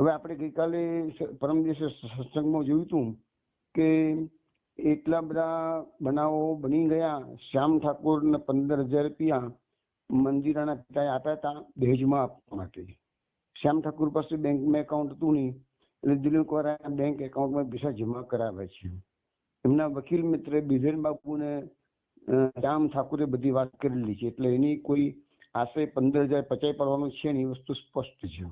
હવે આપણે ગઈકાલે પરમ દિવસે સત્સંગમાં જોયું હતું કે એટલા બધા બનાવો બની ગયા. શ્યામ ઠાકોરને 15,000 રૂપિયા મંદિરાના પિતાએ આપ્યા હતા દહેજમાં આપવા માટે. શ્યામ ઠાકોર પાસે બેંકમાં એકાઉન્ટ હતું નહીં, એટલે દિલીપ કુમાર બેંક એકાઉન્ટમાં પૈસા જમા કરાવે છે. એમના વકીલ મિત્રે બિધેન બાપુને શ્યામ ઠાકોરે બધી વાત કરેલી છે, એટલે એની કોઈ આશરે 15,000 પચાઈ પડવાનું છે ને, એ વસ્તુ સ્પષ્ટ છે.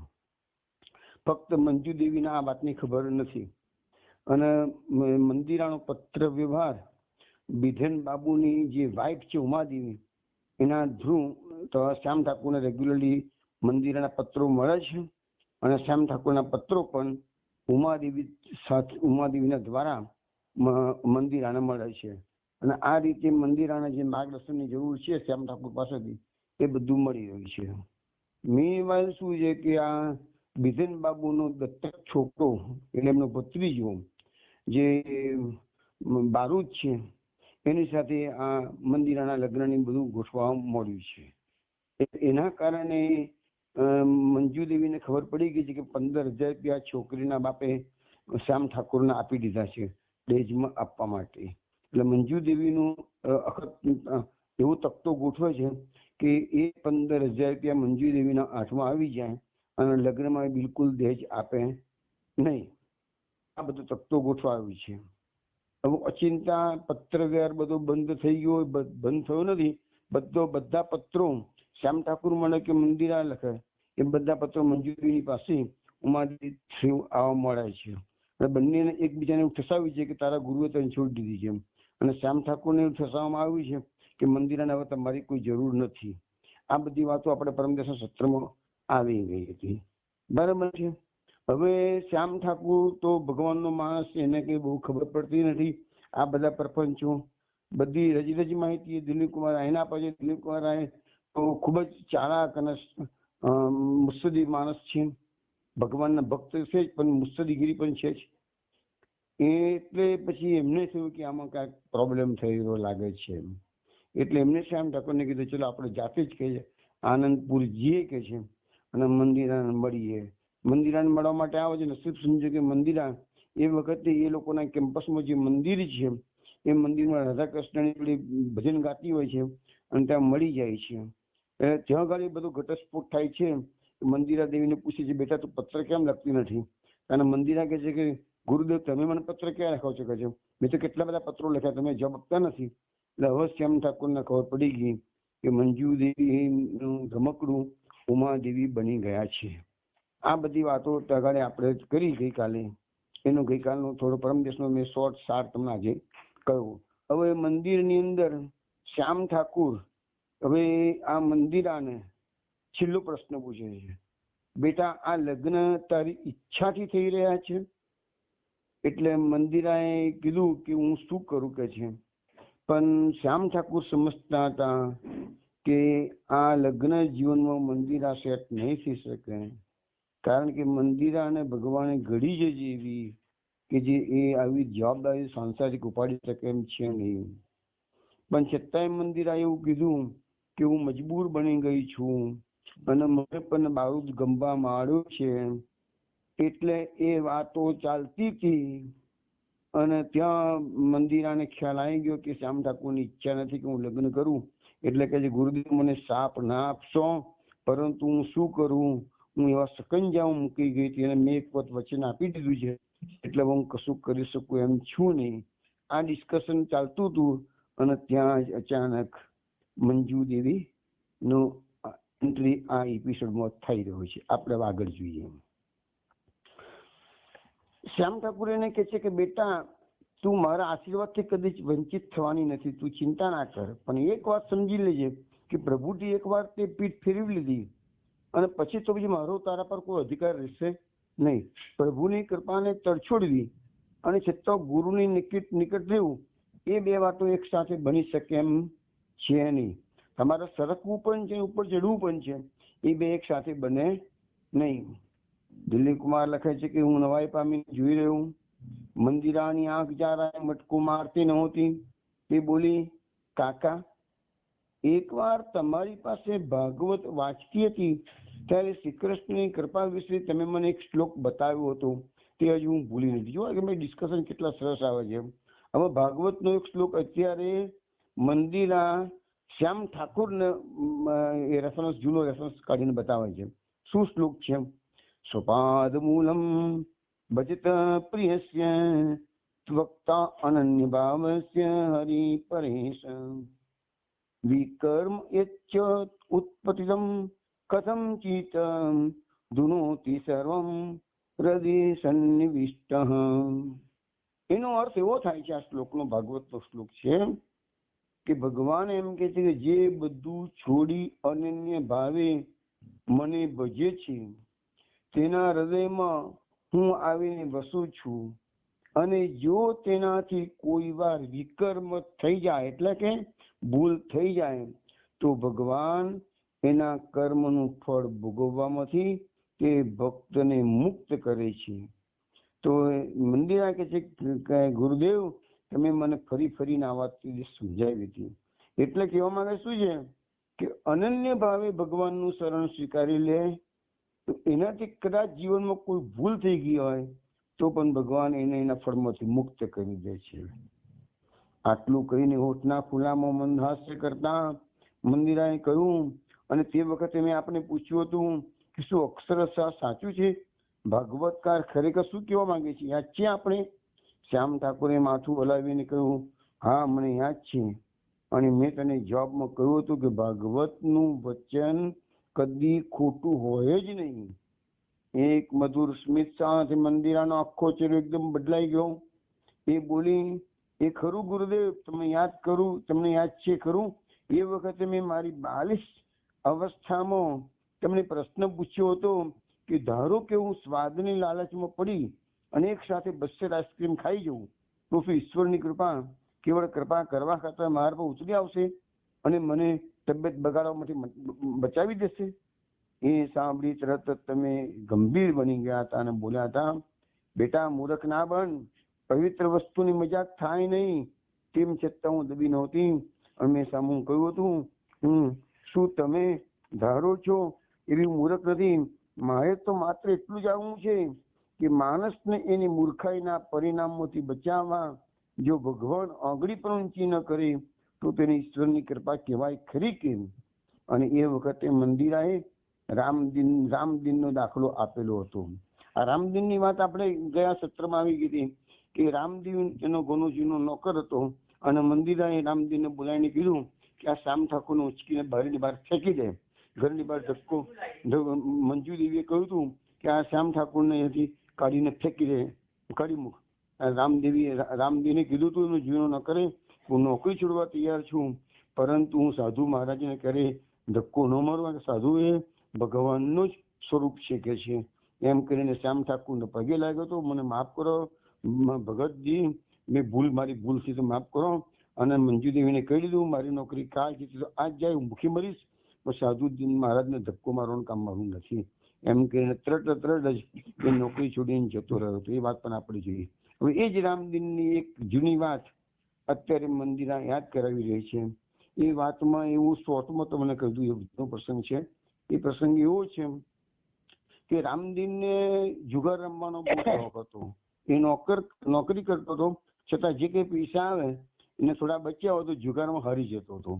ફક્ત મંજુ દેવીને આ વાતની ખબર નથી. અને મંદિરાનો પત્ર વ્યવહાર બિધેન બાબુની જે વાઇફ છે ઉમાદેવી, એના થ્રુ તો શ્યામ ઠાકોરને રેગ્યુલરલી મંદિરના પત્રો મળે છે. અને શ્યામ ઠાકોરના પત્રો પણ ઉમાદેવીના દ્વારા મંદિરાને મળે છે. અને આ રીતે મંદિરાના જે માર્ગદર્શનની જરૂર છે શ્યામ ઠાકોર પાસેથી, એ બધું મળી રહ્યું છે. મીનવાઇલ શું છે કે આ બિધેન બાબુનો દત્તક છોકરો એટલે એમનો ભત્રીજો જે બારૂદ છે, એની સાથે આ મંદિરાના લગ્નની બધું ગોઠવા મળ્યું છે. એના કારણે મંજુ દેવીને ખબર પડી ગઈ છે કે 15,000 રૂપિયા છોકરીના બાપે શ્યામ ઠાકોરને આપી દીધા છે દહેજમાં આપવા માટે. એટલે મંજુ દેવીનું એવો તકતો ગોઠવે છે કે એ 15,000 રૂપિયા મંજુ દેવીના હાથમાં આવી જાય અને લગ્નમાં બિલકુલ દહેજ આપે નહીં. આ બધો તકતો ગોઠવાયો છે. હવે અચિંતા પત્ર વ્યવહાર બધો બંધ થઈ ગયો, બંધ થયો નથી. બધા પત્રો શ્યામ ઠાકોર મને કે મંદિરા લખે, એ બધા પત્રો મંજુ દેવીની પાસે ઉમાદેવી થ્રુ આવવા મળે છે. અને બંનેને એકબીજાને એવું ઠસાવ્યું છે કે તારા ગુરુએ તને છોડી દીધી છે. અને શ્યામ ઠાકોરને એવું ઠસાવવામાં આવ્યું છે કે મંદિરાને હવે તમારી કોઈ જરૂર નથી. આ બધી વાતો આપણે પરમ દિવસના સત્રમાં આવી ગઈ હતી. બરાબર છે. હવે શ્યામ ઠાકોર તો ભગવાનનો માણસ છે, એને કઈ બહુ ખબર પડતી નથી. આ બધા પ્રપંચો બધી રજી માહિતી દિલીપ કુમાર રાયને આપે છે. દિલીપ કુમાર રાય તો ખૂબ જ ચાલાક અને મુત્સદી માણસ છે. ભગવાનના ભક્ત છે જ, પણ મુત્સદીગીરી પણ છે જ. એટલે પછી એમને થયું કે આમાં કાંઈક પ્રોબ્લેમ થયેલો લાગે છે. એટલે એમને શ્યામ ઠાકોરને કીધું ચલો આપણે જાતે જ કહીએ આનંદપુર જઈએ કે છે અને મંદિરાને મળીએ. મંદિરાને મળવા માટે આવે છે. નસીબ સમજો કે મંદિરા એ વખતે એ લોકોના કેમ્પસમાં જે મંદિર છે એ મંદિરમાં રાધા કૃષ્ણની પેલી ભજન ગાતી હોય છે અને ત્યાં મળી જાય છે. ત્યાં આગળ બધો ઘટસ્ફોટ થાય છે. મંદિરા દેવીને પૂછે છે, બેટા તું પત્ર કેમ લખતી નથી? અને મંદિરા કહે છે કે ગુરુદેવ તમે મને પત્ર ક્યાં લખાવ છો? કે છે મેં તો કેટલા બધા પત્રો લખ્યા, તમે જવાબ આપતા નથી. એટલે હવે શ્યામ ઠાકોરને ખબર પડી ગઈ કે મંજુ દેવીનું રમકડું ઉમાદેવી બની ગયા છે. આ બધી વાતો તગાડે આપણે કરી ગઈકાલે. એનો ગઈકાલનો થોડો પરમ દિવસનો મેં શોર્ટ સાર તમને આજે કહ્યું. હવે મંદિરની અંદર શ્યામ ઠાકોર હવે આ મંદિરાને છેલ્લો પ્રશ્ન પૂછે છે, બેટા આ લગ્ન તારી ઈચ્છાથી થઈ રહ્યા છે? એટલે મંદિરાએ કીધું કે હું શું કરું કે છે. પણ શ્યામ ઠાકોર સમજતા હતા કે આ લગ્ન જીવનમાં મંદિરા સેટ નહીં થઈ શકે, કારણ કે મંદિરા અને ભગવાને ઘડી જ એવી કે જે એ આવી જવાબદારી સાંસારિક ઉપાડી શકે એમ છે નહીં. પણ છતાંય મંદિરા એવું કીધું કે હું મજબૂર બની ગઈ છું અને મને પણ બારૂદ ગંભા માળ્યો છે. એટલે એ વાતો ચાલતી હતી અને ત્યાં મંદિરાને ખ્યાલ આવી ગયો કે શ્યામ ઠાકોરની ઈચ્છા નથી કે હું લગ્ન કરું. એટલે કે ગુરુદેવ મને શાપ ના આપશો, પરંતુ હું શું કરું, હું એવા સકંજાઓ મૂકી ગઈ હતી અને મેં એક વચન આપી દીધું છે, એટલે હું કશું કરી શકું એમ છું નહીં. આ ડિસ્કશન ચાલતું હતું અને ત્યાં જ અચાનક મંજુ દેવી નો એન્ટ્રી આ એપિસોડમાં થઈ રહ્યો છે. આપણે આગળ જોઈએ. શ્યામ ઠાકુર એને કહે છે કે બેટા તું મારા આશીર્વાદથી કદી વંચિત થવાની નથી, તું ચિંતા ના કર. પણ એક વાત સમજી લેજે કે પ્રભુથી એકવાર તે પીઠ ફેરવી લીધી અને પછી તો પછી મારો તારા પર કોઈ અધિકાર રહેશે નહીં. પ્રભુની કૃપાને તડછોડવી અને છતાં ગુરુની નિકટ રહેવું, એ બે વાતો એક સાથે બની શકે એમ છે નહીં. તમારે સરકવું પણ છે, ઉપર ચડવું પણ છે, એ બે એક સાથે બને નહીં. દિલીપ કુમાર લખે છે કે હું નવાઈ પામી જોઈ રહ્યો. મંદિરાની આંખ જ્યારે મટકો મારતી નહોતી. તે બોલી, કાકા એકવાર તમારી પાસે ભાગવત વાંચતી હતી ત્યારે શ્રી કૃષ્ણની કૃપા વિશે તમે મને એક શ્લોક બતાવ્યો હતો, તે હજુ હું ભૂલી નથી. જો કે મેં ડિસ્કશન કેટલા સરસ આવે છે. હવે ભાગવતનો એક શ્લોક અત્યારે મંદિરા શ્યામ ઠાકુરને એ રેફરન્સ, જૂનો રેફરન્સ કાઢીને બતાવે છે. શું શ્લોક છે? સ્વપાદ મૂલમ ભજત પ્રિયસ્ય ત્વક્તા અનન્ય ભાવસ્ય હરિ પરેશ વિકર્મ યચ્ચ ઉત્પતિતમ કથમ ચિત ધુનોતિ સર્વમ હૃદય સન્નિવિષ્ટ. એનો અર્થ એવો થાય છે, આ શ્લોકનો, ભાગવતનો શ્લોક છે કે ભગવાન એમ કે છે કે જે બધું છોડી અનન્ય ભાવે મને ભજે છે તેના હૃદયમાં હું આવીને વસું છું. અને જો તેનાથી કોઈ વાર વિકર્મ થઈ જાય, એટલે કે ભૂલ થઈ જાય, તો ભગવાન એના કર્મનું ફળ ભોગવવામાંથી તે ભક્તને મુક્ત કરે છે. તો મંદિરા કહે છે કે ગુરુદેવ તમે મને ફરી ફરીને આ વાત સમજાવી હતી. એટલે કહેવા માંગે શું છે કે અનન્ય ભાવે ભગવાનનું શરણ સ્વીકારી લે તો એનાથી કદાચ જીવનમાં કોઈ ભૂલ થઈ ગઈ હોય તો પણ ભગવાન એને એના ફળમાંથી મુક્ત કરી દે છે. આટલું કહીને હોઠના ખુલ્લામાં મંદહાસ્ય કરતા મંદિરાએ કહ્યું, અને તે વખતે મેં આપને પૂછ્યું હતું કે શું અક્ષરશઃ સાચું છે? ભાગવતકાર ખરેખર શું કહેવા માંગે છે? યાદ છે આપણે? શ્યામ ઠાકોરે માથું હલાવીને કહ્યું, હા મને યાદ છે. અને મેં તને જવાબમાં કહ્યું હતું કે ભાગવતનું વચન કદી ખોટું હોય જ નહીં. એક મધુર સ્મિત સાથે મંદિરાનો આખો ચહેરો એકદમ બદલાઈ ગયો. એ બોલી, એ ખરું ગુરુદેવ, તમને યાદ છે ખરું? એ વખતે મેં મારી 42 અવસ્થામાં તમને પ્રશ્ન પૂછ્યો હતો કે ધારો કે હું સ્વાદની લાલચમાં પડી અને એક સાથે 200 આઈસ્ક્રીમ ખાઈ જવું તો શું ઈશ્વરની કૃપા કેવળ કૃપા કરવા ખાતર મારા પર ઉતરી આવશે અને મને તબિયત બગાડવામાંથી બચાવી દેશે? એ સાંભળી તરત જ તમે ગંભીર બની ગયા હતા અને બોલ્યા હતા, બેટા મૂર્ખ ના બન, પવિત્ર વસ્તુની મજાક થાય નહીં. તેમ છતાં હું દબી નહોતી અને મેં સામું કહ્યું હતું, શું તમે ધારો છો એવી મૂર્ખ નથી. મારે તો માત્ર એટલું જાણવું છે કે માણસને એની મૂર્ખાઈના પરિણામોથી બચાવવા જો ભગવાન આંગળી પણ ઊંચી ન કરે તો તેની ઈશ્વરની કૃપા કહેવાય ખરી કેમ? અને એ વખતે મંદિરાએ રામદીનનો દાખલો આપેલો હતો. આ રામદીનની વાત આપણે ગયા સત્રમાં આવી ગઈ હતી કે રામદીન એનો ગોનુજીનો નોકર હતો અને મંદિરાએ રામદીનને બોલાવીને કીધું કે આ શ્યામ ઠાકોરને ઉચકીને બારીની બહાર ફેંકી દે. ઘરની બહાર ધક્કો. મંજુ દેવીએ કહ્યું હતું કે આ શ્યામ ઠાકોરને અહીંયાથી કાઢીને ફેંકી દે, કાઢી મૂક. રામદેવને કીધું હતું એનો જીવનો ન કરે, હું નોકરી છોડવા તૈયાર છું, પરંતુ હું સાધુ મહારાજને ક્યારે ધક્કો ન મારવા. સાધુ એ ભગવાનનું જ સ્વરૂપ છે કે છે. એમ કરીને શ્યામ ઠાકોરને પગે લાગ્યો હતો, મને માફ કરો ભગતજી, મારી ભૂલ થી તો માફ કરો. અને મંજુ દેવીને કહી દીધું મારી નોકરી કાલ તો આજ જાય, હું ભૂખી મરીશ, પણ સાધુ મહારાજને ધક્કો મારવાનું કામ મારું નથી. એમ કહીને તરત જ એ નોકરી છોડીને જતો રહ્યો હતો. એ વાત પણ આપણે જોઈએ. હવે એ જ રામદીનની એક જૂની વાત અત્યારે મંદિરા યાદ કરાવી રહી છે. એ વાતમાં એવું શોર્ટમાં તો મને કહ્યું એવો પ્રસંગ છે. એ પ્રસંગ એવો છે કે રામદીનને જુગાર રમવાનો બહુ શોખ હતો. એ નોકરી કરતો હતો, છતાં જે કઈ પૈસા આવે એને થોડા બચ્યા હોય તો જુગારમાં હારી જતો હતો,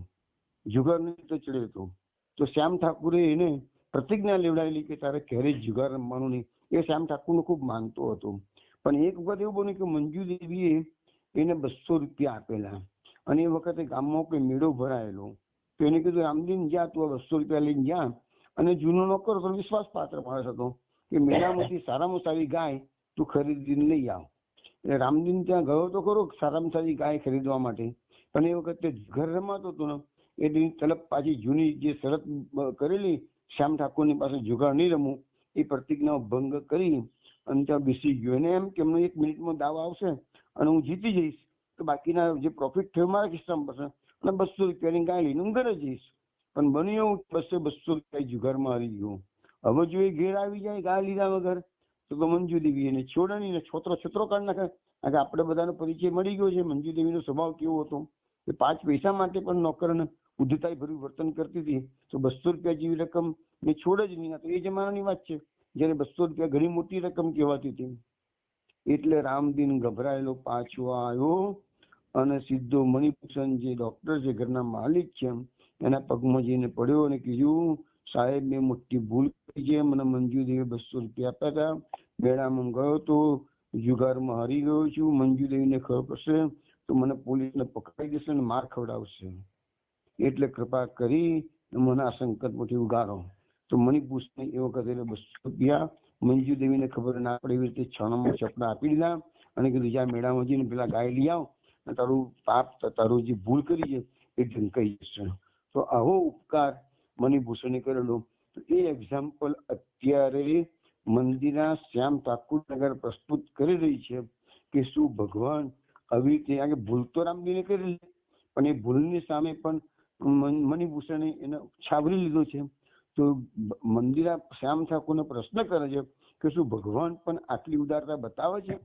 જુગારની તો ચડે હતો. તો શ્યામ ઠાકુરે એને પ્રતિજ્ઞા લેવડાવેલી કે તારે ક્યારેય જુગાર રમવાનું નહીં. એ શ્યામ ઠાકુરને ખૂબ માનતો હતો. પણ એક વખત એવું બન્યું કે મંજુ દેવીએ એને 200 રૂપિયા આપેલા અને એ વખતે ગામમાં કોઈ મેળો ભરાયેલો. તો એને કીધું રામદીન જા, તું 200 રૂપિયા લઈને જા. અને જૂનો નોકર હતો, વિશ્વાસપાત્ર માણસ હતો કે મેળામાંથી સારામાં સારી ગાય તું ખરીદીને લઈ આવ. એટલે રામદીન ત્યાં ગયો તો ખરો સારામાં સારી ગાય ખરીદવા માટે, પણ એ વખતે ઘર રમાતો હતો ને એ તલબ પાછી જૂની જે શરત કરેલી શ્યામ ઠાકોરની પાસે જુગાર નહીં રમવું એ પ્રતિજ્ઞાઓ ભંગ કરી અને ત્યાં બેસી ગયો. એને એમ કે એમને 1 મિનિટમાં દાવ આવશે અને હું જીતી જઈશ તો બાકીના જે પ્રોફિટ થયો મારા ખિસ્સામાં પડશે અને 200 રૂપિયાની ગાય લઈને હું ઘરે જઈશ. પણ બન્યું 200 રૂપિયા જુગારમાં હારી ગયો. હવે જો એ ઘેર આવી જાય ગાય લીધા વગર તો મંજુ દેવી એને છોડે નહીં ને છોતરો કાઢી નાખે. કારણ કે આપણે બધાનો પરિચય મળી ગયો છે. મંજુ દેવીનો સ્વભાવ કેવો હતો કે 5 પૈસા માટે પણ નોકરને ઉદ્ધતાઈ ભર્યું વર્તન કરતી હતી. તો 200 રૂપિયા જેવી રકમ મેં છોડ જ નહીં. તો એ જમાનાની વાત છે જયારે 200 રૂપિયા ઘણી મોટી રકમ કહેવાતી હતી. એટલે રામદીન ગભરાયેલો પાછો આવ્યો અને સીધો મણિભૂષણ જે ડોક્ટર છે, ઘરના માલિક છે, એના પગમાં જઈને પડ્યો અને કીધું, સાહેબ મેં મોટી ભૂલ કરી છે, મને મંજુદેવી 200 રૂપિયા આપ્યા હતા, મેળામાં ગયો તો જુગારમાં હારી ગયો છું, મંજુદેવીને ખબર પડશે તો મને પોલીસને પકડી દેશે અને માર ખવડાવશે, એટલે કૃપા કરી મને આ સંકટમાંથી ઉગારો. તો મણિભૂષણે એ વખતે 200 રૂપિયા મંજુદેવીને ખબર ના પડે એવી રીતે છાણામાં ચપડા આપી દીધા અને કીધું જ્યાં મેળામાં જઈને પેલા ગાય લઈ આવ, તારું પાપ, તારું જે ભૂલ કરી છે એ ઢંકાઈ જશે. તો આવો ઉપકાર મણિભૂષણે કરેલો. તો એ એક્ઝામ્પલ અત્યારે મંદિરના શ્યામ ઠાકુર નગર પ્રસ્તુત કરી રહી છે કે શું ભગવાન આવી રીતે, ભૂલ તો રામજીને કરેલી પણ એ ભૂલની સામે પણ મણિભૂષણે એને છાવરી લીધો છે. તો મંદિરા શ્યામ ઠાકુરને પ્રશ્ન કરે છે કે શું ભગવાન પણ આટલી ઉદારતા બતાવે છે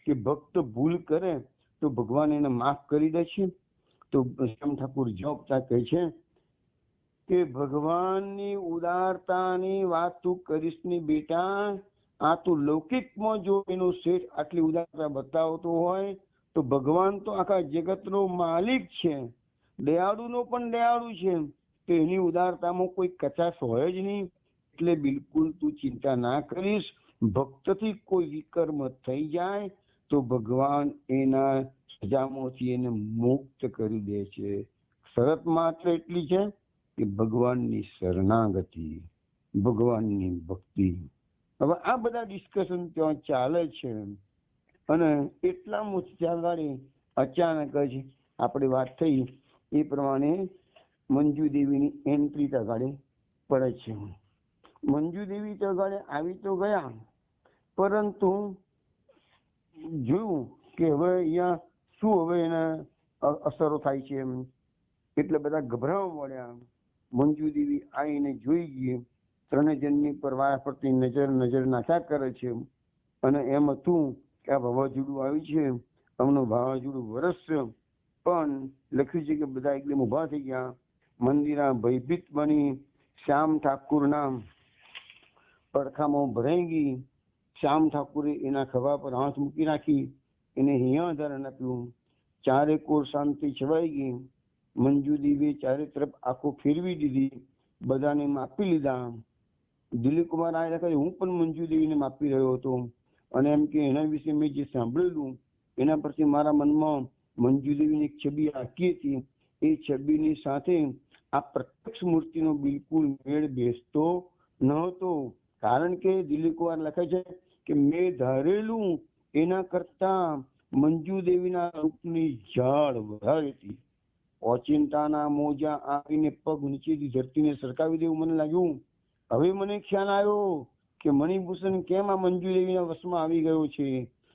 કે ભક્ત ભૂલ કરે તો ભગવાન એને માફ કરી દે છે? તો શ્યામ ઠાકુર જવાબ કહે છે કે ભગવાનની ઉદારતાની વાત તું કરીશ ની બેટા, આ તું લૌકિકમાં જો એનો શેઠ આટલી ઉદારતા બતાવતો હોય તો ભગવાન તો આખા જગતનો માલિક છે, દયાળુનો પણ દયાળુ છે, તો એની ઉદારતામાં કોઈ કચાશ હોય જ નહીં. એટલે બિલકુલ તું ચિંતા ના કરીશ, ભક્તથી કોઈ વિકર્મ થઈ જાય તો ભગવાન એના સજામાંથી એને મુક્ત કરી દે છે. શરત માત્ર એટલી છે કે ભગવાનની શરણાગતિ, ભગવાનની ભક્તિ. હવે આ બધા ડિસ્કશન ત્યાં ચાલે છે અને એટલામાં ચાલવાડી અચાનક જ આપણે વાત થઈ એ પ્રમાણે મંજુદેવીની એન્ટ્રી તગાડે પડે છે. મંજુદેવી તગાડે આવી તો ગયા, પરંતુ જોયું કે હવે અહીંયા શું હવે એને અસરો થાય છે એમ, એટલે બધા ગભરાવા મળ્યા. મંજુદેવી આવીને જોઈ ગઈ, ત્રણે જણની પર વારાફરતી નજર નાખ્યા કરે છે અને એમ હતું કે આ વાવાઝોડું આવ્યું છે, અમનું વાવાઝોડું વરસશે. પણ લખ્યું છે કે બધા એકદમ ઉભા થઈ ગયા, મંદિરા ભયભીત બની શ્યામ ઠાકુરના પડખામાં ભરાઈ ગઈ. શ્યામ ઠાકુરે એના ખભા પર હાથ મૂકી રાખી, એને અહીંયા ધારણ આપ્યું. ચારે કોર શાંતિ છવાઈ ગઈ. મંજુદેવીએ ચારે તરફ આંખો ફેરવી દીધી, બધાને માપી લીધા. દિલીપકુમાર આ લખે હું પણ મંજુદેવીને માપી રહ્યો હતો અને એમ કે એના વિશે મેં જે સાંભળેલું એના પરથી મારા મનમાં મંજુદેવીની એક છબી આંકી હતી. એ છબીની સાથે આ પ્રત્યક્ષ મૂર્તિનો બિલકુલ મેળ બેસતો નહોતો. કારણ કે દિલીપકુમાર લખે છે કે મેં ધારેલું એના કરતા મંજુદેવીના રૂપની ઝાડ વધારે હતી. ઓચિંતાના મોજા આવીને પગ નીચેથી ધરતીને સરકાવી દેવું મને લાગ્યું. હવે મને ખ્યાલ આવ્યો કે મણિભૂષણ કેમ આ મંજુદેવીના વશમાં આવી ગયો છે.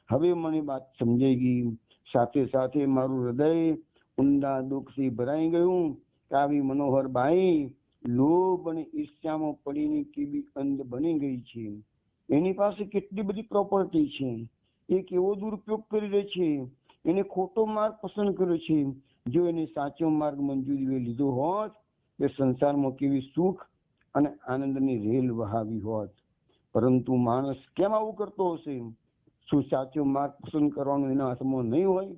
હવે મને વાત સમજાઈ ગઈ. સાથે સાથે મારું હૃદય ઊંડા દુઃખથી ભરાઈ ગયું કે આવી મનોહર બાઈ લોભ અને ઈર્ષ્યામાં પડીને કેવી અંધ બની ગઈ છે. એની પાસે કેટલી બધી પ્રોપર્ટી છે, એ કેવો દુરુપયોગ કરી રહી છે, એને ખોટો માર્ગ પસંદ કર્યો છે. જો એને સાચો માર્ગ મંજૂરીએ લીધો હોત એ સંસારમાં કેવી સુખ અને આનંદની રેલ વહાવી હોત. પરંતુ માણસ કેમ આવું કરતો હશે? શું સાચો માર્ગ પસંદ કરવાનો એના હાથમાં નહીં હોય?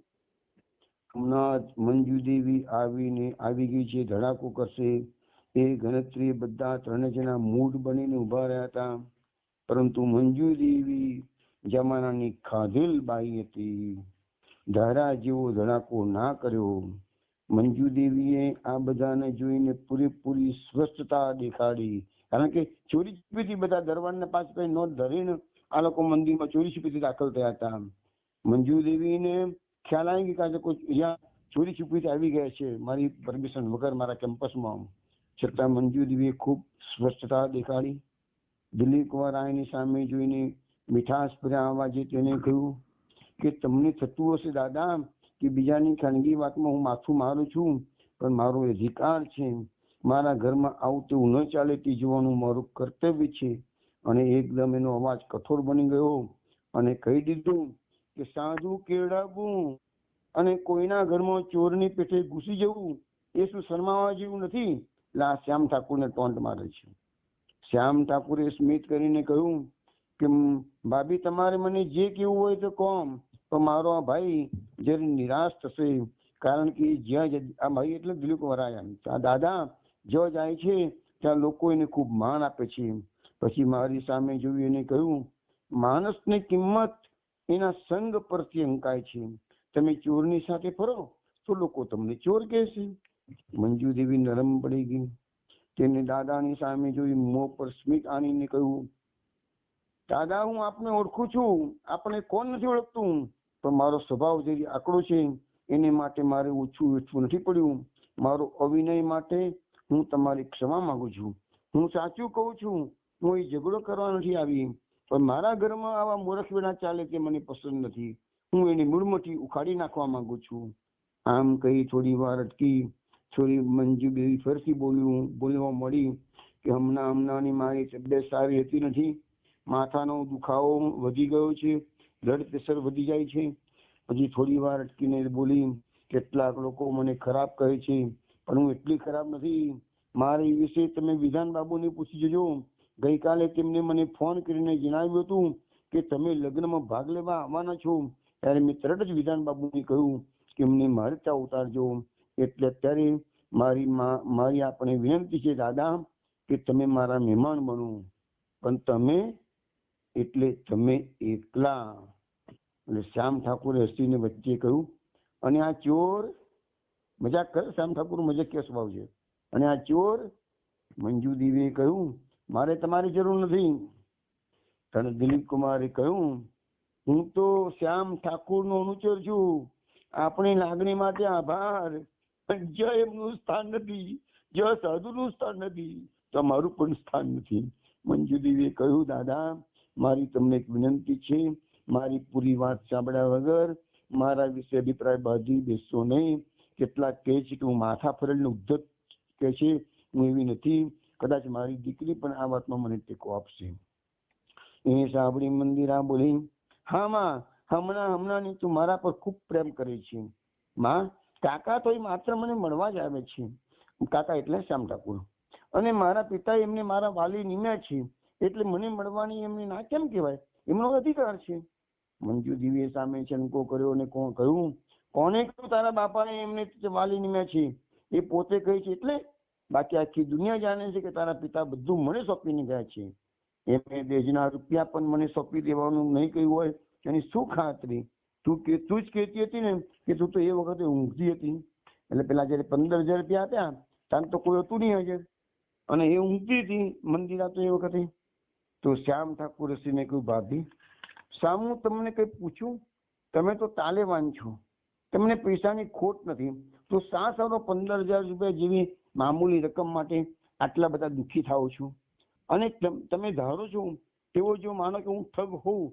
હમણાં જ મંજુદેવી આવી ગઈ છે, ધડાકો કરશે. એ ગણતરી બધા ત્રણે જણા મૂઢ બનીને ઉભા રહ્યા હતા. પરંતુ મંજુદેવી જમાનાની ખાધેલ બાઈ હતી, ધારા જેવો ધડાકો ના કર્યો. મંજુદેવીએ આ બધાને જોઈને પૂરેપૂરી સ્વસ્થતા દેખાડી. કારણ કે ચોરી છુપીથી બધા દરબારના પાસ કઈ નોટ ધરીને આ લોકો મંદિરમાં ચોરી છુપીથી દાખલ થયા હતા. મંજુદેવીને ખ્યાલ આવી ગયો કે કોઈ અહીંયા ચોરી છુપીથી આવી ગયા છે મારી પરમિશન વગર મારા કેમ્પસમાં. છતાં મંજુદેવીએ ખૂબ સ્વચ્છતા દેખાડી. દિલીપકુમાર રાયની સામે જોઈને મીઠાશ ભર્યા અવાજે તેને કહ્યું કે તમને થતું હશે દાદા કે બીજાની ખાનગી વાતમાં હું માથું મારું છું, પણ મારો અધિકાર છે. મારા ઘરમાં આવું તેવું ન ચાલે તે જોવાનું મારું કર્તવ્ય છે. અને એકદમ એનો અવાજ કઠોર બની ગયો અને કહી દીધું કે સાધુ કેળવવું અને કોઈના ઘરમાં ચોરની પેટે ઘૂસી જવું એ શું શરમાવા જેવું નથી? એટલે આ શ્યામ ઠાકુરને ટોન્ટ મારે છે. શ્યામ ઠાકુરે સ્મિત કરીને કહ્યું કે ભાભી તમારે મને જે કેવું હોય તો કહો, પણ મારો આ ભાઈ જયારે નિરાશ થશે, કારણ કે જ્યાં આ ભાઈ એટલે દિલીપ વરાયા દાદા જ્યાં જાય છે ત્યાં લોકો એને ખૂબ માન આપે છે. પછી મારી સામે જોયું એને કહ્યું, માણસની કિંમત એના સંગ પરથી અંકાય છે. તમે ચોરની સાથે ફરો તો લોકો તમને ચોર કહેશે. મંજુ દેવી નરમ પડી ગઈ. તેને દાદાની સામે જોઈ મોં પર સ્મિત આણીને કહ્યું, દાદા હું આપને ઓળખું છું, આપણે કોણ નથી ઓળખતું, પણ મારો સ્વભાવ જે આકડો છે એને માટે મારે ઓછું વેઠવું નથી પડ્યું. મારો અવિનય માટે હું તમારી ક્ષમા માંગુ છું. હું સાચું કહું છું, હું એ ઝઘડો કરવા નથી આવી, પણ મારા ઘરમાં આવા મૂર્ખ વેડા ચાલે તે મને પસંદ નથી. હું એની મૂળમાંથી ઉખાડી નાખવા માંગુ છું. આમ કહી થોડી વાર અટકી. થોડી મંજુ દેવી ફરીથી બોલવા મળી કે હમણાંની મારી તબિયત સારી હતી નથી. માથાનો દુખાવો વધી ગયો છે, બ્લડ પ્રેશર વધી જાય છે. પછી થોડી વાર અટકીને બોલી, કેટલાક લોકો મને ખરાબ કહે છે, પણ હું એટલી ખરાબ નથી. મારી વિશે તમે વિધાન બાબુને પૂછી જજો. ગઈકાલે તેમને મને ફોન કરીને જણાવ્યું હતું કે તમે લગ્નમાં ભાગ લેવા આવવાના છો, ત્યારે મેં તરત જ વિધાન બાબુને કહ્યું કે એમને મારે ત્યાં ઉતારજો. એટલે અત્યારે મારી આપણે વિનંતી છે દાદા કે તમે મારા મહેમાન બનો, પણ તમે એટલે તમે એકલા. એટલે શ્યામ ઠાકુરે હસીને વચ્ચે કહ્યું, અને આ ચોર મજાક કરે. શ્યામ ઠાકુર મજાકિયા સ્વભાવ છે. અને આ ચોર. મંજુ દેવીએ કહ્યું, મારે તમારી જરૂર નથી. તને દિલીપ કુમારે કહ્યું, હું તો શ્યામ ઠાકુરનો અનુચર છું. આપણી લાગણી માટે આભાર. જ્યાં એમનું સ્થાન નથી, જ્યાં સાધુનું સ્થાન નથી, તમારું પણ સ્થાન નથી. મંજુ દેવીએ કહ્યું, દાદા મારી તમને એક વિનંતી છે. મારી પૂરી વાત સાંભળ્યા વગર મારા વિશે અભિપ્રાય બાંધી બેસશો નહીં. કેટલાક કહે છે કે હું માથા ફરેલને ઉદ્ધત કહે છે, હું એવી નથી. કદાચ મારી દીકરી પણ આ વાતમાં મને ટેકો આપશે. એ સાંભળી મંદિરા બોલી, હા માં, હમણાં તું મારા પર ખૂબ પ્રેમ કરે છે. માં, કાકા તો એ માત્ર મને મળવા જ આવે છે. કાકા એટલે શ્યામ ઠાકુર. અને મારા પિતા એમને મારા વાલી નિમ્યા છે, એટલે મને મળવાની એમને ના કેમ કહેવાય? એમનો અધિકાર છે. મંજુ દેવીએ સામે શંકો કર્યો અને કહ્યું, કોને કહ્યું તારા બાપાને એમને વાલી નિમ્યા છે? એ પોતે કહે છે એટલે? બાકી આખી દુનિયા જાણે છે કે તારા પિતા બધું મને સોંપીને ગયા છે. એમને દેશના રૂપિયા પણ મને સોંપી દેવાનું નહીં કહ્યું હોય એની શું ખાતરી? તું જ કહેતી હતી ને કે તું તો એ વખતે ઊંઘતી હતી. એટલે પેલા જયારે 15,000 રૂપિયા આપ્યા ત્યારે તો કોઈ હતું નહીં હજર, અને એ ઊંઘતી હતી મંદિરા તો એ વખતે. તો શ્યામ ઠાકુર હસીને કહ્યું, ભાભી સામું તમને કઈ પૂછું? તમે તો તાલેવાન છો, તમને પૈસાની ખોટ નથી, તો શા સારો 15,000 રૂપિયા જેવી મામૂલી રકમ માટે આટલા બધા દુઃખી થાવ છો? અને તમે ધારો છો તેવો જો માનો કે હું ઠગ હોઉં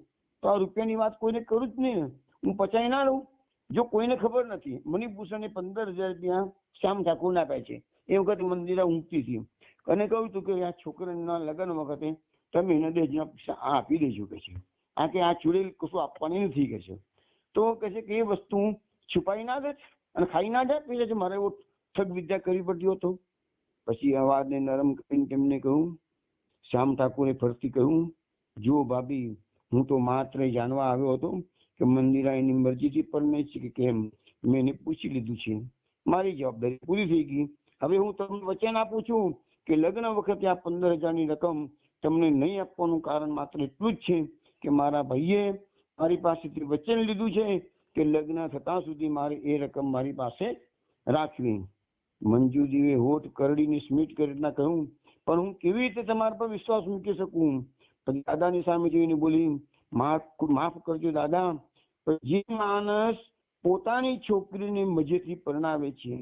તો આ રૂપિયાની વાત કોઈને કરું જ નહીં, હું પચાઈ ના લઉં. જો કોઈને ખબર નથી, મણિભૂષણે 15,000 રૂપિયા શ્યામ ઠાકુરને આપ્યા છે. એ વખતે મંદિરા ઊંઘતી હતી અને કહ્યું હતું કે આ છોકરાના લગ્ન વખતે તમે એને દેજના પૈસા આપી દેજો કે છે. આ કે આ ચૂડેલ કશું આપવાની નથી કે છે. તો કહે છે કે એ વસ્તુ છુપાઈ ના દે અને ખાઈ ના જાય. પછી મારે એવો ઠગ વિદ્યા કરવી પડતી હતો. પછી અવાજને નરમ કરીને તેમને કહ્યું, શ્યામ ઠાકુરે ફરતી કહ્યું, જુઓ ભાભી, હું તો માત્ર જાણવા આવ્યો હતો કે મંદિરા એની મરજીથી પરણે છે કે કેમ. મેં એને પૂછી લીધું છે, મારી જવાબદારી પૂરી થઈ ગઈ. હવે હું તમને વચન આપું છું કે લગ્ન વખતે આ 15,000ની રકમ તમને નહીં આપવાનું કારણ માત્ર એટલું જ છે કે મારા ભાઈએ મારી પાસેથી વચન લીધું છે કે લગ્ન થતા સુધી મારે એ રકમ મારી પાસે રાખવી. મંજુજીએ હોઠ કરડીને સ્મિત કરી રીતના કહ્યું, પણ હું કેવી રીતે તમારા પર વિશ્વાસ મૂકી શકું? દાદાની સામે જોઈને બોલી, માફ કરજો દાદા, જે માણસ પોતાની છોકરીને મજેથી પરણાવે છે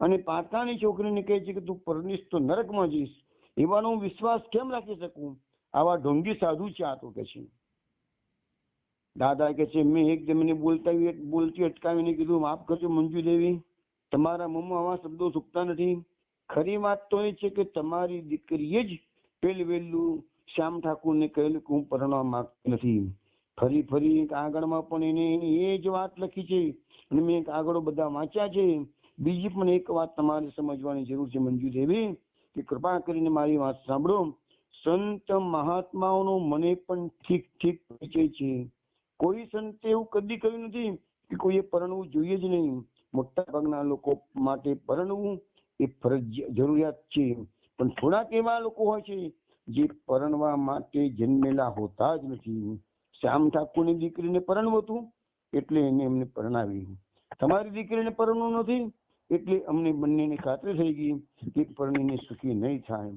અને પાતાની છોકરીને કહે છે કે તું પરણીશ તો નરકમાં જઈશ, એવાનો હું વિશ્વાસ કેમ રાખી શકું? આવા ઢોંગી સાધુ છે આ તો કે છે. દાદા કે છે, મેં એકદમ બોલતી અટકાવીને કીધું, માફ કરજો મંજુ દેવી, તમારા મોંમાં આવા શબ્દો છૂટતા નથી. ખરી વાત તો એ છે કે તમારી દીકરીએ જ વહેલું શ્યામ ઠાકુરને કહેલું કે હું પરણવા માંગતી નથી. ફરી કાગળમાં પણ એને એ જ વાત લખી છે અને મેં કાગળો બધા વાંચ્યા છે. બીજી પણ એક વાત તમારે સમજવાની જરૂર છે મંજુ દેવી, કે કૃપા કરીને મારી વાત સાંભળો. સંત મહાત્માઓનો મને પણ ઠીક ઠીક પરિચય છે. કોઈ સંતે એવું કદી કહ્યું નથી કે કોઈએ પરણવું જોઈએ જ નહીં. મોટા ભાગના લોકો માટે પરણવું એ ફરજિયાત જરૂરિયાત છે. પણ થોડાક એવા લોકો હોય છે જે પરણવા માટે જન્મેલા હોતા જ નથી. શ્યામ ઠાકોરની દીકરીને પરણવું હતું એટલે એમને પરણાવી. તમારી દીકરીને પરણવું નથી એટલે અમને બંનેને ખાતરી થઈ ગઈ કે પરણીને સુખી નહીં થાય.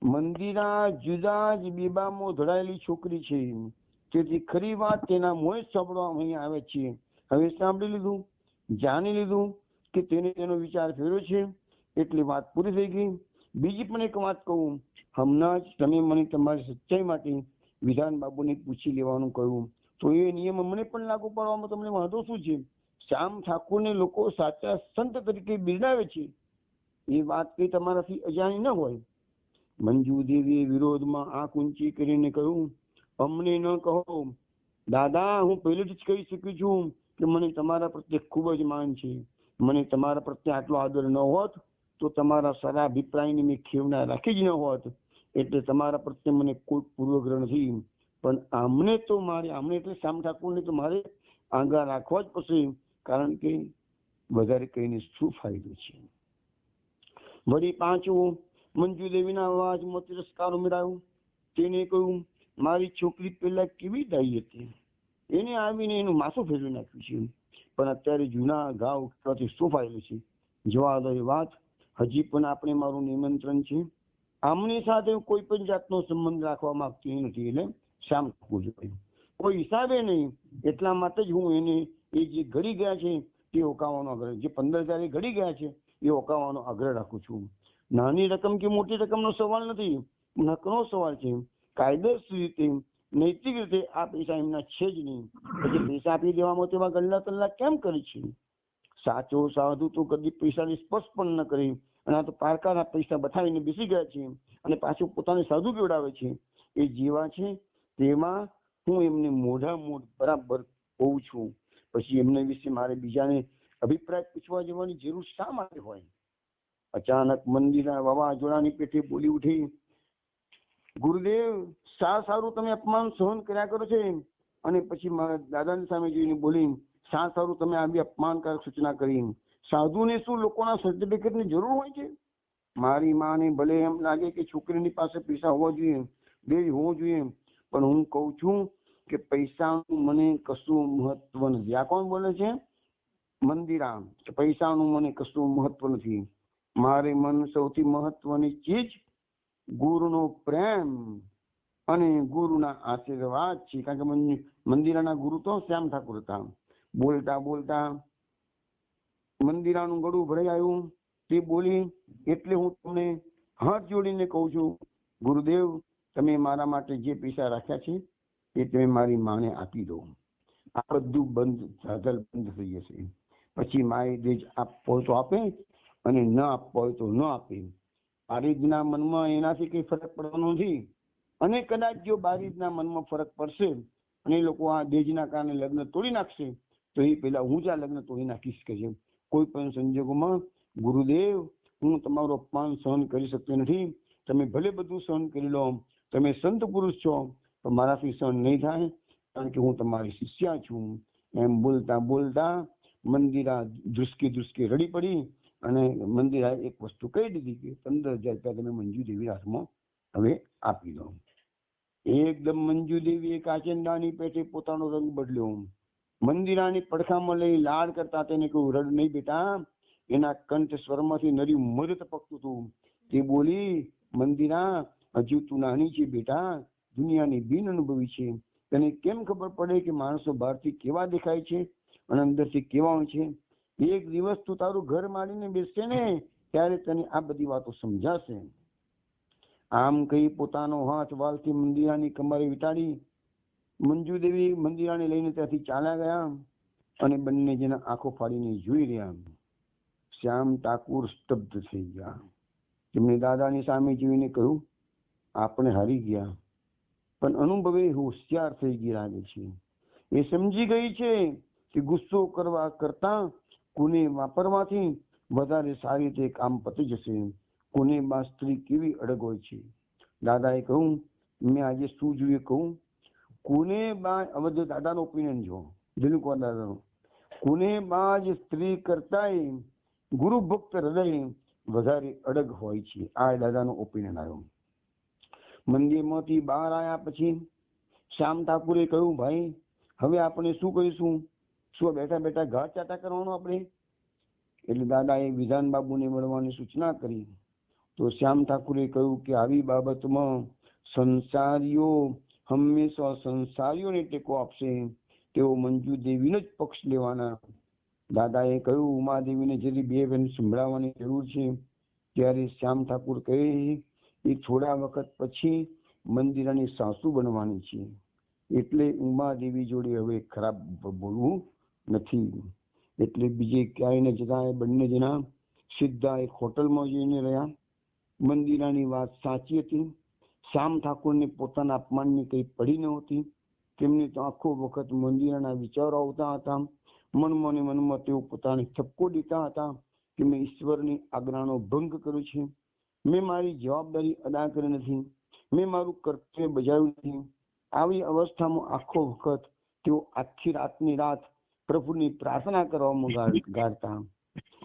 મંદિરા જુદા જ બીબામાં ધડાયેલી છોકરી છે, તેથી ખરી વાત તેના મોં જ સાંભળવા અહીં આવે છે. હવે સાંભળી લીધું, જાણી લીધું કે તેને તેનો વિચાર ફેર્યો છે એટલે વાત પૂરી થઈ ગઈ. બીજી પણ એક વાત કહું, હમણાં જ તમે મને તમારી સચ્ચાઈ માટે વિધાન બાબુને પૂછી લેવાનું કહ્યું, તો એ નિયમ અમને પણ લાગુ પાડવામાં તમને વાંધો શું છે? શ્યામ ઠાકોરને લોકો સાચા સંત તરીકે બિરદાવે છે, એ વાત કઈ તમારાથી અજાણી ન હોય. મંજુ દેવીએ વિરોધમાં આંખ ઊંચી કરીને કહ્યું, અમને ન કહો દાદા, હું પહેલેથી જ કહી શકી છું કે મને તમારા પ્રત્યે ખૂબ જ માન છે. મને તમારા પ્રત્યે આટલો આદર ન હોત તો તમારા સારા અભિપ્રાયની મેં ખેવના રાખી જ ન હોત. એટલે તમારા પ્રત્યે મને કોઈ પૂર્વગ્રહ નથી. પણ આમને એટલે શ્યામ ઠાકોરને તો મારે આંગા રાખવા જ પડશે, કારણ કે વધારે કહીને શું ફાયદો છે. વળી પાંચવું, મંજુ દેવીના અવાજમાં તિરસ્કાર ઉમેરાયો. તેને કહ્યું, મારી છોકરી પહેલા કેવી ડાઈ હતી, એને આવીને એનું માથું ફેરવી નાખ્યું છે, પણ અત્યારે જૂના ઘાવ ઉઠવાથી શું ફાયદો છે? જવા દો એ વાત. હજી પણ આપણે મારું નિમંત્રણ છે. આમની સાથે કોઈ પણ જાતનો સંબંધ રાખવા માંગતી નથી. એટલે શ્યામ ઠાકોર જોડે કોઈ હિસાબે નહીં. એટલા માટે જ હું એને એ જે ઘડી ગયા છે તે ઓકાવવાનો આગ્રહ, જે 15,000 ઘડી ગયા છે એ ઓકાવવાનો આગ્રહ રાખું છું. નાની રકમ કે મોટી રકમનો સવાલ નથી, હકનો સવાલ છે. કાયદેસર રીતે, નૈતિક રીતે આ પૈસા એમના છે જ નહીં. પછી પૈસા આપી દેવામાં તેવા ગલ્લા તલ્લા કેમ કરે છે? સાચો સાધુ તો કદી પૈસાની સ્પર્શ પણ ન કરી, અને આ તો પારકાના પૈસા બતાવીને બેસી ગયા છે અને પાછું પોતાને સાધુ કેવડાવે છે. એ જેવા છે તેમાં હું એમને મોઢા મોઢ બરાબર કહું છું. પછી એમના વિશે મારે બીજાને અભિપ્રાય પૂછવા જવાની જરૂર શા માટે હોય? અચાનક મંદિરના વાવાઝોડાની પેઠે બોલી ઉઠી, ગુરુદેવ, સારું તમે અપમાન સહન કર્યા કરો છે. અને પછી મારા દાદાની સામે જોઈને બોલી, સારું તમે આવી અપમાનકારક સૂચના કરી. સાધુને શું લોકોના સર્ટિફિકેટની જરૂર હોય છે? મારી માને ભલે એમ લાગે કે છોકરીની પાસે પૈસા હોવા જોઈએ, દેજ હોવો જોઈએ, પણ હું કહું છું કે પૈસાનું મને કશું મહત્વ નથી. આ કોણ બોલે છે? મંદિરા. પૈસાનું મને કશું મહત્વ નથી. મારે મન સૌથી મહત્વની ચીજ ગુરુનો પ્રેમ અને ગુરુના આશીર્વાદ છે. કારણ કે મંદિરાના ગુરુ તો શ્યામ ઠાકોર હતા. બોલતા બોલતા મંદિરાનું ગળું ભરાઈ આવ્યું. તે બોલી, એટલે હું તમને હાથ જોડીને કહું છું, ગુરુદેવ, તમે મારા માટે જે પૈસા રાખ્યા છે એ તમે મારી માને આપી દો. આ બધું બંધ થઈ જશે. પછી માએ દેજ આપવો હોય તો આપે અને ન આપવો હોય તો ન આપે. બારીદના મનમાં એનાથી કઈ ફરક પડવાનો નથી. અને કદાચ જો બારીદના મનમાં ફરક પડશે અને એ લોકો આ દેજના કારણે લગ્ન તોડી નાખશે તો એ પહેલા હું જ આ લગ્ન તોડી નાખીશ કે છે. કોઈ પણ સંજોગોમાં ગુરુદેવ, હું તમારું અપમાન સહન કરી શકતો નથી. તમે ભલે બધું સહન કરી લો, તમે સંત પુરુષ છો, પણ મારાથી સહન નહીં થાય, કારણ કે હું તમારી શિષ્યા છું. એમ બોલતા બોલતા મંદિરા ધ્રુસકી રડી પડી. અને મંદિરાએ એક વસ્તુ કહી દીધી કે 15,000 રૂપિયા તમે મંજુ દેવી હાથમાં હવે આપી દો. એકદમ મંજુ દેવીએ કાચિંડાની પેટે પોતાનો રંગ બદલ્યો. મંદિરાની પડખામાં લઈ લાડ કરતા તેને કહ્યું, રડ નહીં બેટા. એના કંઠ સ્વરમાંથી નર્યું મધ ટપકતું હતું. તે બોલી, મંદિરા, હજુ તું નાની છે બેટા, દુનિયાની બિન અનુભવી છે. તને કેમ ખબર પડે કે માણસો બહારથી કેવા દેખાય છે અને અંદરથી કેવા હોય છે? એક દિવસ તું તારું ઘર માંડીને બેસશે ને ત્યારે તને આ બધી વાતો સમજાશે. આમ કહી પોતાનો હાથ વાલથી મંદિરાની કમરે વિટાડી મંજુ દેવી મંદિરાને લઈને ત્યાંથી ચાલ્યા ગયા અને બંને જણા આંખો ફાડીને જોઈ રહ્યા. શ્યામ ઠાકુર સ્તબ્ધ થઈ ગયા. તેમણે દાદાની સામે જોઈને કહ્યું, આપણે હારી ગયા, પણ અનુભવે હોશિયાર થઈ ગઈ લાગે છે. એ સમજી ગઈ છે કે ગુસ્સો કરવા કરતા કોને વાપરવાથી વધારે સારી રીતે કામ પતી જશે. કોને બા સ્ત્રી કેવી અડગ હોય છે, દાદાએ કહ્યું, મેં આજે શું જોયું કહું, કોને બાજ, હવે જો દાદાનો ઓપિનિયન જો દિલીપ કુમાર દાદાનો, કોને બાજ સ્ત્રી કરતાંય ગુરુ ભક્ત હૃદય વધારે અડગ હોય છે. આ દાદાનો ઓપિનિયન આવ્યો. મંદિરમાંથી બહાર આવ્યા પછી શ્યામ ઠાકુરે કહ્યું, ભાઈ હવે આપણે શું કરીશું, શું બેઠા બેઠા ઘા ચાટા કરવાનો આપણે? એટલે દાદાએ વિધાન બાબુને મળવાની સૂચના કરી. તો શ્યામ ઠાકુરે કહ્યું કે આવી બાબતમાં સંસારીઓ હંમેશા સંસારીઓને ટેકો આપશે, તેઓ મંજુ દેવીનો જ પક્ષ લેવાના. દાદાએ કહ્યું, ઉમાદેવીને જેથી બે બહેન સંભળાવવાની જરૂર છે. ત્યારે શ્યામ ઠાકુર કહે, એ થોડા વખત પછી મંદિરાની સાસુ બનવાની છે, એટલે ઉમાદેવી જોડે હવે ખરાબ બોલવું નથી. એટલે બીજે ક્યાંય ન જતા એ બંને જણા સીધા એક હોટલમાં જઈને રહ્યા. મંદિરાની વાત સાચી હતી. શ્યામ ઠાકુરને પોતાના અપમાનની કઈ પડી નહોતી. તેમને તો આખો વખત મંદિરાના વિચારો આવતા હતા. મનમાં ને મનમાં તેઓ પોતાને ઠપકો દેતા હતા કે મેં ઈશ્વરની આજ્ઞાનો ભંગ કર્યો છે, મેં મારી જવાબદારી અદા કરી નથી, મેં મારું કર્તવ્ય બજાવ્યું નથી. આવી અવસ્થામાં આખો વખત તેઓ આખી રાતની રાત પ્રભુની પ્રાર્થના કરવામાં ગાળતા.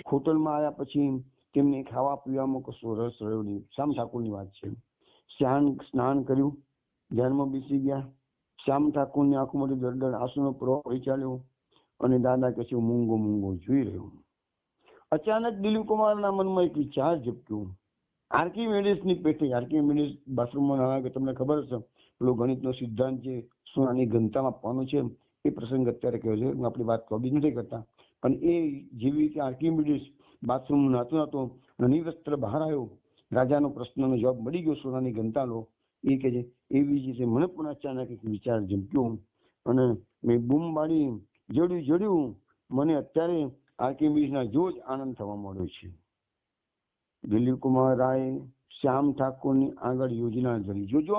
હોટલમાં આવ્યા પછી તેમને ખાવા પીવામાં કશો રસ રહ્યો નહીં. શ્યામ ઠાકુરની વાત છે. સ્નાન કર્યું, ધ્યાનમાં બેસી ગયા. શ્યામ ઠાકુરની આંખોમાંથી દળદળ આંસુનો પ્રવાહ વહી ચાલ્યો અને દાદા કહે છે, મૂંગો મૂંગો જોઈ રહ્યો. અચાનક દિલીપ કુમારના મનમાં એક વિચાર ઝબક્યો. આર્કિમેડિસની પેટે, આર્કિમેડિસ બાથરૂમમાં નાના કે તમને ખબર છે પેલો ગણિતનો સિદ્ધાંત છે, સોનાની ઘનતા માપવાનો છે, એ પ્રસંગ અત્યારે કહ્યો છે, હું આપણી વાત કોબી નથી કરતા. પણ એ જેવી રીતે આર્કિમેડિસ બાથરૂમ નાતો નાતો નિવસ્ત્ર બહાર આવ્યો, રાજાનો પ્રશ્નનો જવાબ મળી ગયો, સોનાની ઘનતા લો, એ કહે છે એવી જ રીતે મને પણ અચાનક એક વિચાર ઝબક્યો અને મેં બૂમ પાડી, જડ્યું, મને અત્યારે આર્કિમેડિસના જો જ આનંદ થવા માંડ્યો છે. દિલીપ કુમાર રાય શ્યામ ઠાકુરની આગળ યોજના ધરી. જોજો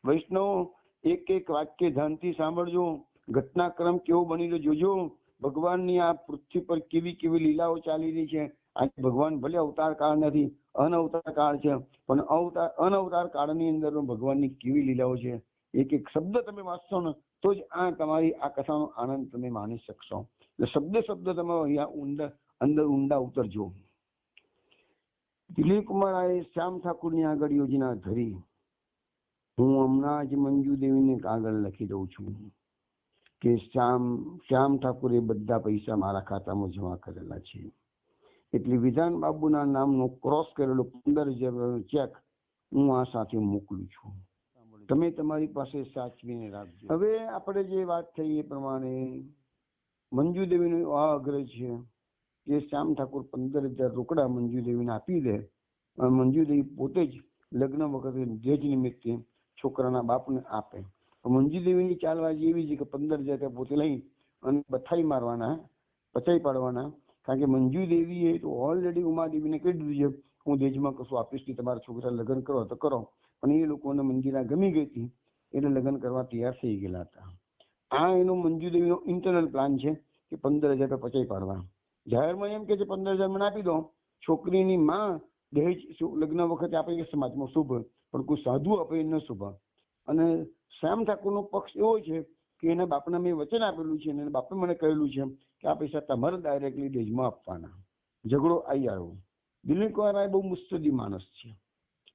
વૈષ્ણવ, એક એક વાક્ય ધ્યાનથી સાંભળજો. ઘટનાક્રમ કેવો બની રહ્યો જોજો. ભગવાનની આ પૃથ્વી પર કેવી કેવી લીલાઓ ચાલી રહી છે. આજે ભગવાન ભલે અવતાર કાળ નથી, અનવતાર કાળ છે, પણ અનવતાર કાળની અંદર ભગવાનની કેવી લીલાઓ છે. એક એક શબ્દ તમે વાંચશો ને તો જ આ તમારી આ કથાનો આનંદ તમે માણી શકશો. એટલે શબ્દ શબ્દ તમે અહીંયા અંદર ઊંડા ઉતરજો. દિલીપ કુમારે શ્યામ ઠાકુરની આગળ યોજના ધરી. હું હમણાં જ મંજુ દેવીને કાગળ લખી દઉં છું કે શ્યામ ઠાકુરે બધા પૈસા મારા ખાતામાં જમા કરેલા છે, એટલે વિધાન બાબુના નામનો ક્રોસ કરેલો 15,000 ચેક હું આ સાથે મોકલું છું. તમે તમારી પાસે સાચવીને રાખજો. હવે આપણે જે વાત થઈ એ પ્રમાણે મંજુ દેવીનો આ આગ્રહ છે કે શ્યામ ઠાકુર 15,000 રોકડા મંજુ દેવીને આપી દે. મંજુ દેવી પોતે જ લગ્ન વખતે દહેજ નિમિત્તે છોકરાના બાપને આપે. મંજુ દેવીની ચાલવાજી એવી છે કે 15,000 પોતે લઈ અને બથાઈ મારવાના, પચાઈ પાડવાના. કારણ કે મંજુ દેવીએ તો ઓલરેડી ઉમાદેવીને કહી દીધું છે, હું દહેજમાં કશું આપીશ નહીં, તમારા છોકરા લગ્ન કરો તો કરો. પણ એ લોકોને મંજીરા ગમી ગઈ હતી એટલે લગ્ન કરવા તૈયાર થઈ ગયેલા હતા. આ એનો મંજુ દેવીનો ઇન્ટરનલ પ્લાન છે કે 15,000 પચાઈ પાડવા. જાહેરમાં એમ કે છે 15,000 મને આપી દો, છોકરીની માં દહેજ લગ્ન વખતે આપે એ સમાજમાં શુભ, પણ કોઈ સાધુ આપે એ ન શુભ. અને શ્યામ ઠાકુરનો પક્ષ એવો છે કે એના બાપને મેં વચન આપેલું છે અને બાપે મને કહેલું છે કે આ પૈસા તમારે ડાયરેક્ટલી દહેજમાં આપવાના. ઝઘડો આવી આવ્યો. દિલીપ કુમાર બહુ મુસ્તદી માણસ છે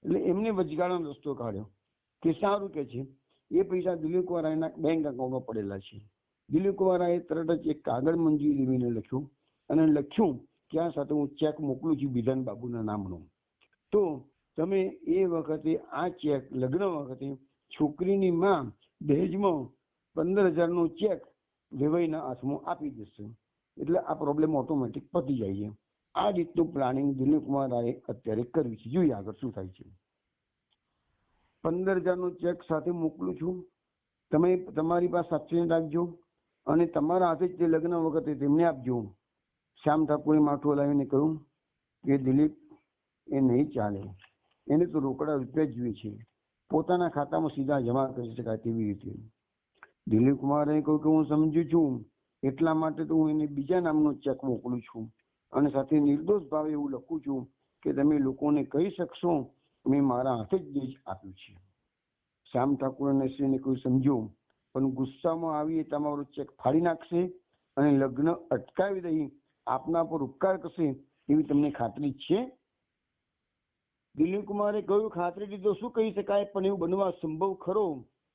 એટલે એમને વચગાળાનો રસ્તો કાઢ્યો કે સારું કે છે એ પૈસા દિલીપ કુમારના બેંક એકાઉન્ટમાં પડેલા છે. દિલીપ કુમારે તરત જ એક કાગળ મંજુ દેવીને લખ્યું અને લખ્યું કે આ સાથે હું ચેક મોકલું છું વિધાન બાબુના નામનો. તો તમે એ વખતે આ ચેક લગ્ન વખતે છોકરીની માં દહેજમાં 15,000નો ચેક વેવાઈના હાથમાં આપી દેશે, એટલે આ પ્રોબ્લેમ ઓટોમેટિક પતી જાય છે. આ રીતનું પ્લાનિંગ દિલીપ કુમાર રાયે અત્યારે કર્યું છે. જોઈએ આગળ શું થાય છે. 15,000નો ચેક સાથે મોકલું છું, તમે તમારી પાસે સાચવીને રાખજો અને તમારા હાથે જ તે લગ્ન વખતે તેમને આપજો. શ્યામ ઠાકુરે માથું હલાવીને કહ્યું કે દિલીપ, એ નહીં ચાલે, એને તો રોકડા રૂપિયા જોઈએ છે, પોતાના ખાતામાં સીધા જમા કરી શકાય તેવી રીતે. દિલીપ કુમારે કહ્યું કે હું સમજુ છું, એટલા માટે તો હું એને બીજા નામનો ચેક મોકલું છું અને સાથે નિર્દોષ ભાવે એવું લખું છું કે તમે લોકોને કહી શકશો મેં મારા હાથે જ દહેજ આપ્યું છે. શ્યામ ઠાકુર અને શ્રીને કહ્યું સમજો, પણ ગુસ્સામાં આવી તમારો ચેક ફાડી નાખશે અને લગ્ન અટકાવી દઈ આપના પર ઉપકાર કરશે એવી તમને ખાતરી છે? દિલીપ કુમારે કહ્યું, ખાતરી તો શું કહી શકાય, પણ એવું બનવા સંભવ ખરો.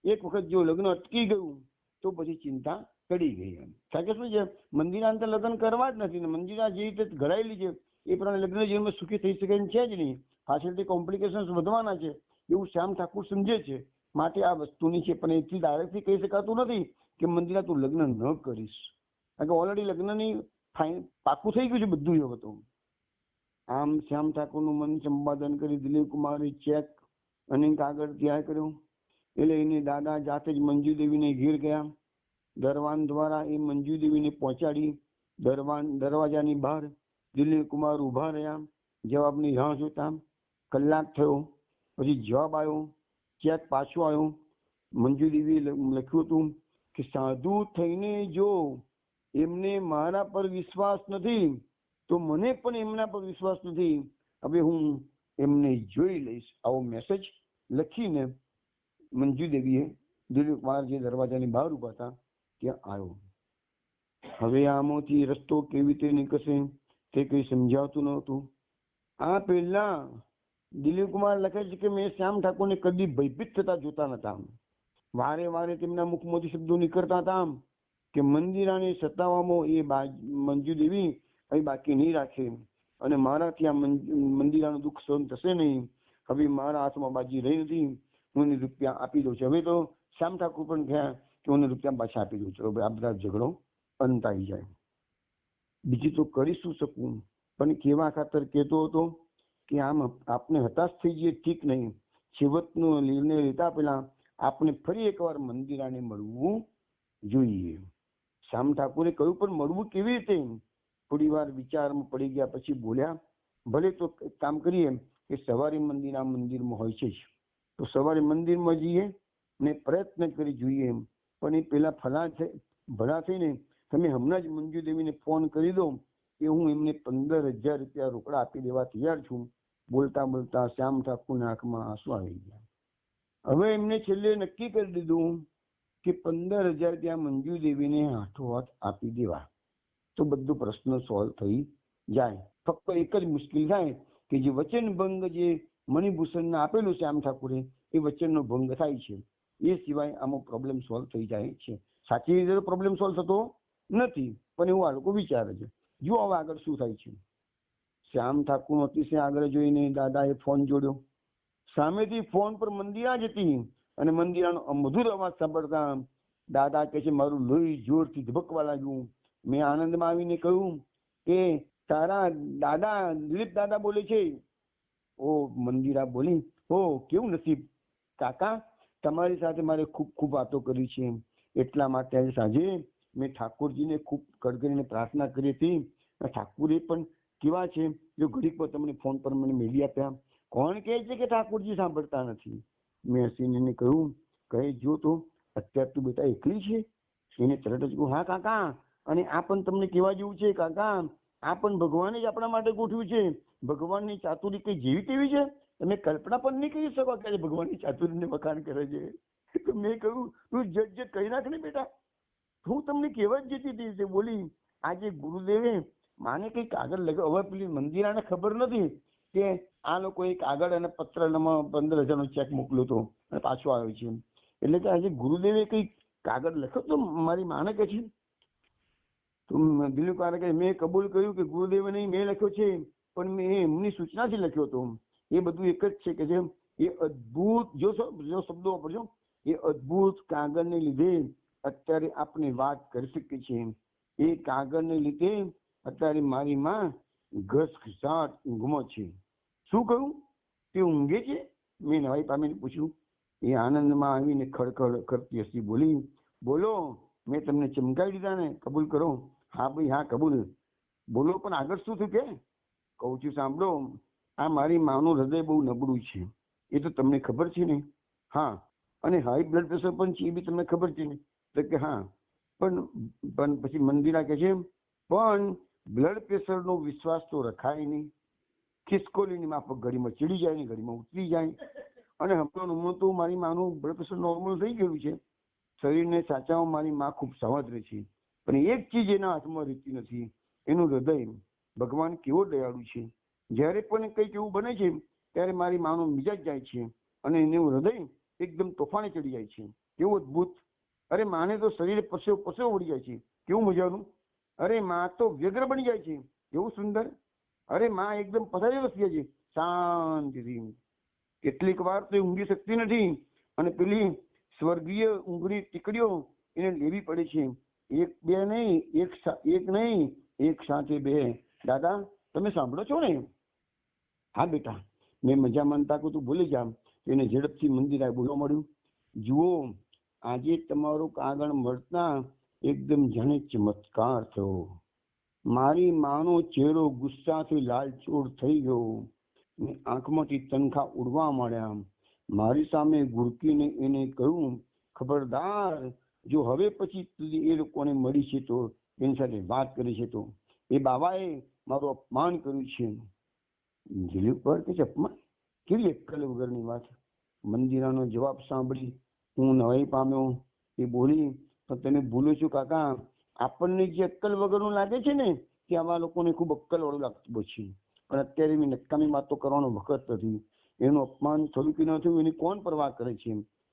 એક વખત જો લગ્ન અટકી ગયું તો પછી ચિંતા ટળી ગઈ. એમ કારણ કે શું છે, મંદિરા અંતે લગ્ન કરવા જ નથી ને મંદિરા જે રીતે ઘડાયેલી છે એ પ્રમાણે લગ્ન જીવનમાં સુખી થઈ શકે એમ છે જ નહીં. પાછળથી કોમ્પ્લિકેશન્સ વધવાના છે એવું શ્યામ ઠાકુર સમજે છે. માટે આ વસ્તુની છે, પણ એથી ડાયરેક્ટલી કહી શકાતું નથી કે મંદિરા તું લગ્ન ન કરીશ, કારણ કે ઓલરેડી લગ્નની પાકું થઈ ગયું છે બધું. એ હતું આમ શ્યામ ઠાકુરનું મન સંપાદન કરી દિલીપ કુમારે ચેક અને કાગળ તૈયાર કર્યો. એટલે એને દાદા જાતે જ મંજુ દેવીને ઘેર ગયા. દરવાન દ્વારા એ મંજુ દેવીને પહોંચાડી. દરવાજાની બહાર દિલીપ કુમાર ઉભા રહ્યા જવાબની રાહ જોતા. કલાક થયો, પછી જવાબ આવ્યો. ચેક પાછો આવ્યો. મંજુ દેવીએ લખ્યું હતું કે સાધુ થઈને જો એમને મારા પર વિશ્વાસ નથી તો મને પણ એમના પર વિશ્વાસ નથી. હવે હું એમને જોઈ લઈશ. આવો મેસેજ લખીને મંજુ દેવીએ દિલીપ કુમાર જે દરવાજાની બહાર ઉભા હતા ત્યાં આવ્યો. હવે આમાંથી રસ્તો કેવી રીતે નીકળશે તે કઈ સમજાવતું નહોતું. આ પહેલા દિલીપ કુમાર લખે છે કે મેં શ્યામ ઠાકોરને કદી ભયભીત થતા જોતા નતા. વારે વારે તેમના મુખમાંથી શબ્દો નીકળતા હતા કે મંદિરાને સતાવવામાં એ મંજુ દેવી અહીં બાકી નહીં રાખે અને મારાથી આ મંદિરાનું દુઃખ સહન થશે નહીં. હવે મારા હાથમાં બાજી રહી નથી, હું એને રૂપિયા આપી દઉં છું. હવે તો શ્યામ ઠાકુર પણ કહ્યા કે હું રૂપિયા પાછા આપી દઉં છું. આ બધા ઝઘડો અંત આવી જાય. બીજું તો કરી શું શકું, પણ કેવા ખાતર કહેતો હતો કે આમ આપને હતાશ થઈ જઈએ ઠીક નહીં. છેવટનો નિર્ણય લેતા પહેલા આપણે ફરી એકવાર મંદિરાને મળવું જોઈએ. શ્યામ ઠાકુરે કહ્યું, પણ મળવું કેવી રીતે? થોડી વાર વિચારમાં પડી ગયા પછી બોલ્યા, ભલે તો કામ કરીએ કે સવારે મંદિરા મંદિરમાં હોય છે જ તો સવારે મંદિરમાં જઈએ ને પ્રયત્ન કરી જોઈએ. પણ એ પેલા ભલા થઈને તમે હમણાં જ મંજુ દેવીને ફોન કરી દો કે હું એમને 15,000 રૂપિયા રોકડા આપી દેવા તૈયાર છું. બોલતા બોલતા શ્યામ ઠાકુરના આંખમાં આંસુ આવી ગયા. હવે એમને છેલ્લે નક્કી કરી દીધું કે 15,000 રૂપિયા મંજુ દેવીને હાથોહાથ આપી દેવા તો બધું પ્રશ્ન સોલ્વ થઈ જાય. ફક્ત એક જ મુશ્કેલ થાય કે જે વચન ભંગ જે મણિભૂષણને આપેલું શ્યામ ઠાકુરે એ વચનનો ભંગ થાય છે. એ સિવાય આમાં પ્રોબ્લેમ સોલ્વ થઈ જાય છે. સાચી રીતે પ્રોબ્લેમ સોલ્વ થતો નથી, પણ એવું આ લોકો વિચારે છે. જુઓ હવે આગળ શું થાય છે. શ્યામ ઠાકુર અતિશય આગળ જોઈને દાદાએ ફોન જોડ્યો. સામેથી ફોન પર મંદિરા જ હતી અને મંદિરાનો મધુર અવાજ સાંભળતા દાદા કહે છે, મારું લોહી જોરથી ધબકવા લાગ્યું. મેં આનંદમાં આવીને કહ્યું કે તારા દાદા દિલીપ દાદા બોલે છે. ઓ મંદિરા બોલી, ઓ કેવું નસીબ કાકા, તમારી સાથે મારે ખૂબ ખૂબ વાતો કરી છે. એટલા માટે આજે સાંજે મેં ઠાકોરજીને ખૂબ કડકડીને પ્રાર્થના કરી હતી. ઠાકુરે પણ કેવા છે જો ઘડીક પર તમને ફોન પર મને મેળી આપ્યા. કોણ કહે છે કે ઠાકોરજી સાંભળતા નથી? મેં હસીને કહ્યું, કહે જો તો અત્યારે તું બેટા એકલી છે? એને તરત જ કહું, હા કાકા, અને આ પણ તમને કેવા જેવું છે કાકા, આ પણ ભગવાને જ આપણા માટે ગોઠવ્યું છે. ભગવાનની ચાતુરી કઈ જેવી તેવી છે, તમે કલ્પના પણ નહીં કરી શકો કે ભગવાનની ચાતુરીને વખાણ કરે છે. તો મેં કહ્યું, તું જજ કહી નાખ ને બેટા, હું તમને કેવા જ જતી હતી. બોલી, આજે ગુરુદેવે માને કઈ કાગળ લગાવ. હવે પેલી મંદિરાને ખબર નથી કે આ લોકો એક આગળ અને પત્રમાં 15,000 નો ચેક મોકલ્યો હતો અને પાછો આવ્યો છે. એટલે કે આજે ગુરુદેવે કઈ કાગળ લખ્યો તો મારી માને કે છે. તો દિલીપ કુમારે કહે, મેં કબૂલ કર્યું કે ગુરુદેવે નહીં મેં લખ્યો છે, પણ મેં એમની સૂચનાથી લખ્યો હતો. એ બધું એક જ છે કે જે એ અદ્ભુત જો શબ્દો વાપરજો, એ અદ્ભુત કાગળને લીધે અત્યારે આપણે વાત કરી શકીએ છીએ. એ કાગળને લીધે અત્યારે મારી માં ઘસઘસાટ ઊંઘમાં છે. શું કહ્યું? તે ઊંઘે છે? મેં નવાઈ પામીને પૂછ્યું. એ આનંદમાં આવીને ખડખડ કરતી હસી બોલી, બોલો, મેં તમને ચમકાવી દીધા ને, કબૂલ કરો. હા ભાઈ હા કબૂલ. બોલો પણ આગળ શું થયું? કે કહું છું સાંભળો, આ મારી માનું હૃદય બહુ નબળું છે, એ તો તમને ખબર છે ને? હા. અને હાઈ બ્લડ પ્રેશર પણ છે, એ બી તમને ખબર છે ને? તો કે હા. પણ પછી મંદિરા કહે છે, પણ બ્લડ પ્રેશરનો વિશ્વાસ તો રખાય નહીં. ખિસકોલીની માફક ઘડીમાં ચડી જાય ને ઘડીમાં ઉતરી જાય. અને હમણાં તો મારી માનું બ્લડ પ્રેશર નોર્મલ થઈ ગયું છે. શરીરને સાચવવા મારી માં ખૂબ સાવધ રહે છે. પણ એક ચીજ એના હાથમાં રહેતી નથી, એનું હૃદય. ભગવાન કેવો દયાળુ છે. જ્યારે પણ કંઈક એવું બને છે ત્યારે મારી માનો મિજાજ જાય છે અને એનું હૃદય એકદમ તોફાને ચડી જાય છે. કેવું અદભુત! અરે માને તો શરીરે પરસેવો પરસેવો વળી જાય છે. કેવું મજાનું! અરે માં તો વ્યગ્ર બની જાય છે. કેવું સુંદર! અરે માં એકદમ પથારી વસી જાય છે શાંતિથી. કેટલીક વાર તો ઊંઘી શકતી નથી અને પેલી સ્વર્ગીય ઊંઘની ટીકડીઓ એને લેવી પડે છે. એક બે નહીં, એક નહીં, એક સાથે બે. દાદા તમે સાંભળો છો ને? હા બેટા, મેં મજા માનતા કે તું ભૂલી જા. એને ઝડપથી મંદિર આ બોલવા મળ્યું. જુઓ, આજે તમારું કાગળ મળતા એકદમ જાણે ચમત્કાર થયો. મારી માનો ચહેરો ગુસ્સાથી લાલચોળ થઈ ગયો. આંખમાંથી તનખા ઉડવા માંડ્યા. મારી સામે ગુરકીને એને કહ્યું, ખબરદાર, જો હવે પછી એ લોકોને મળી છે તો એની સાથે વાત કરી છે તો એ બાબાએ મારું અપમાન કર્યું છે. દિલીપ પર કે અપમાન? કેવી અક્કલ વગરની વાત! મંદિરાનો જવાબ સાંભળી હું નવાઈ પામ્યો. એ બોલી, પણ તમે ભૂલો છો કાકા, આપણને જે અક્કલ વગરનું લાગે છે ને તે આવા લોકોને ખૂબ અક્કલ વાળું લાગતું હોય છે. પણ અત્યારે એની નકામી વાતો કરવાનો વખત નથી. એનું અપમાન થયું કે ન થયું એની કોણ પરવા કરે છે.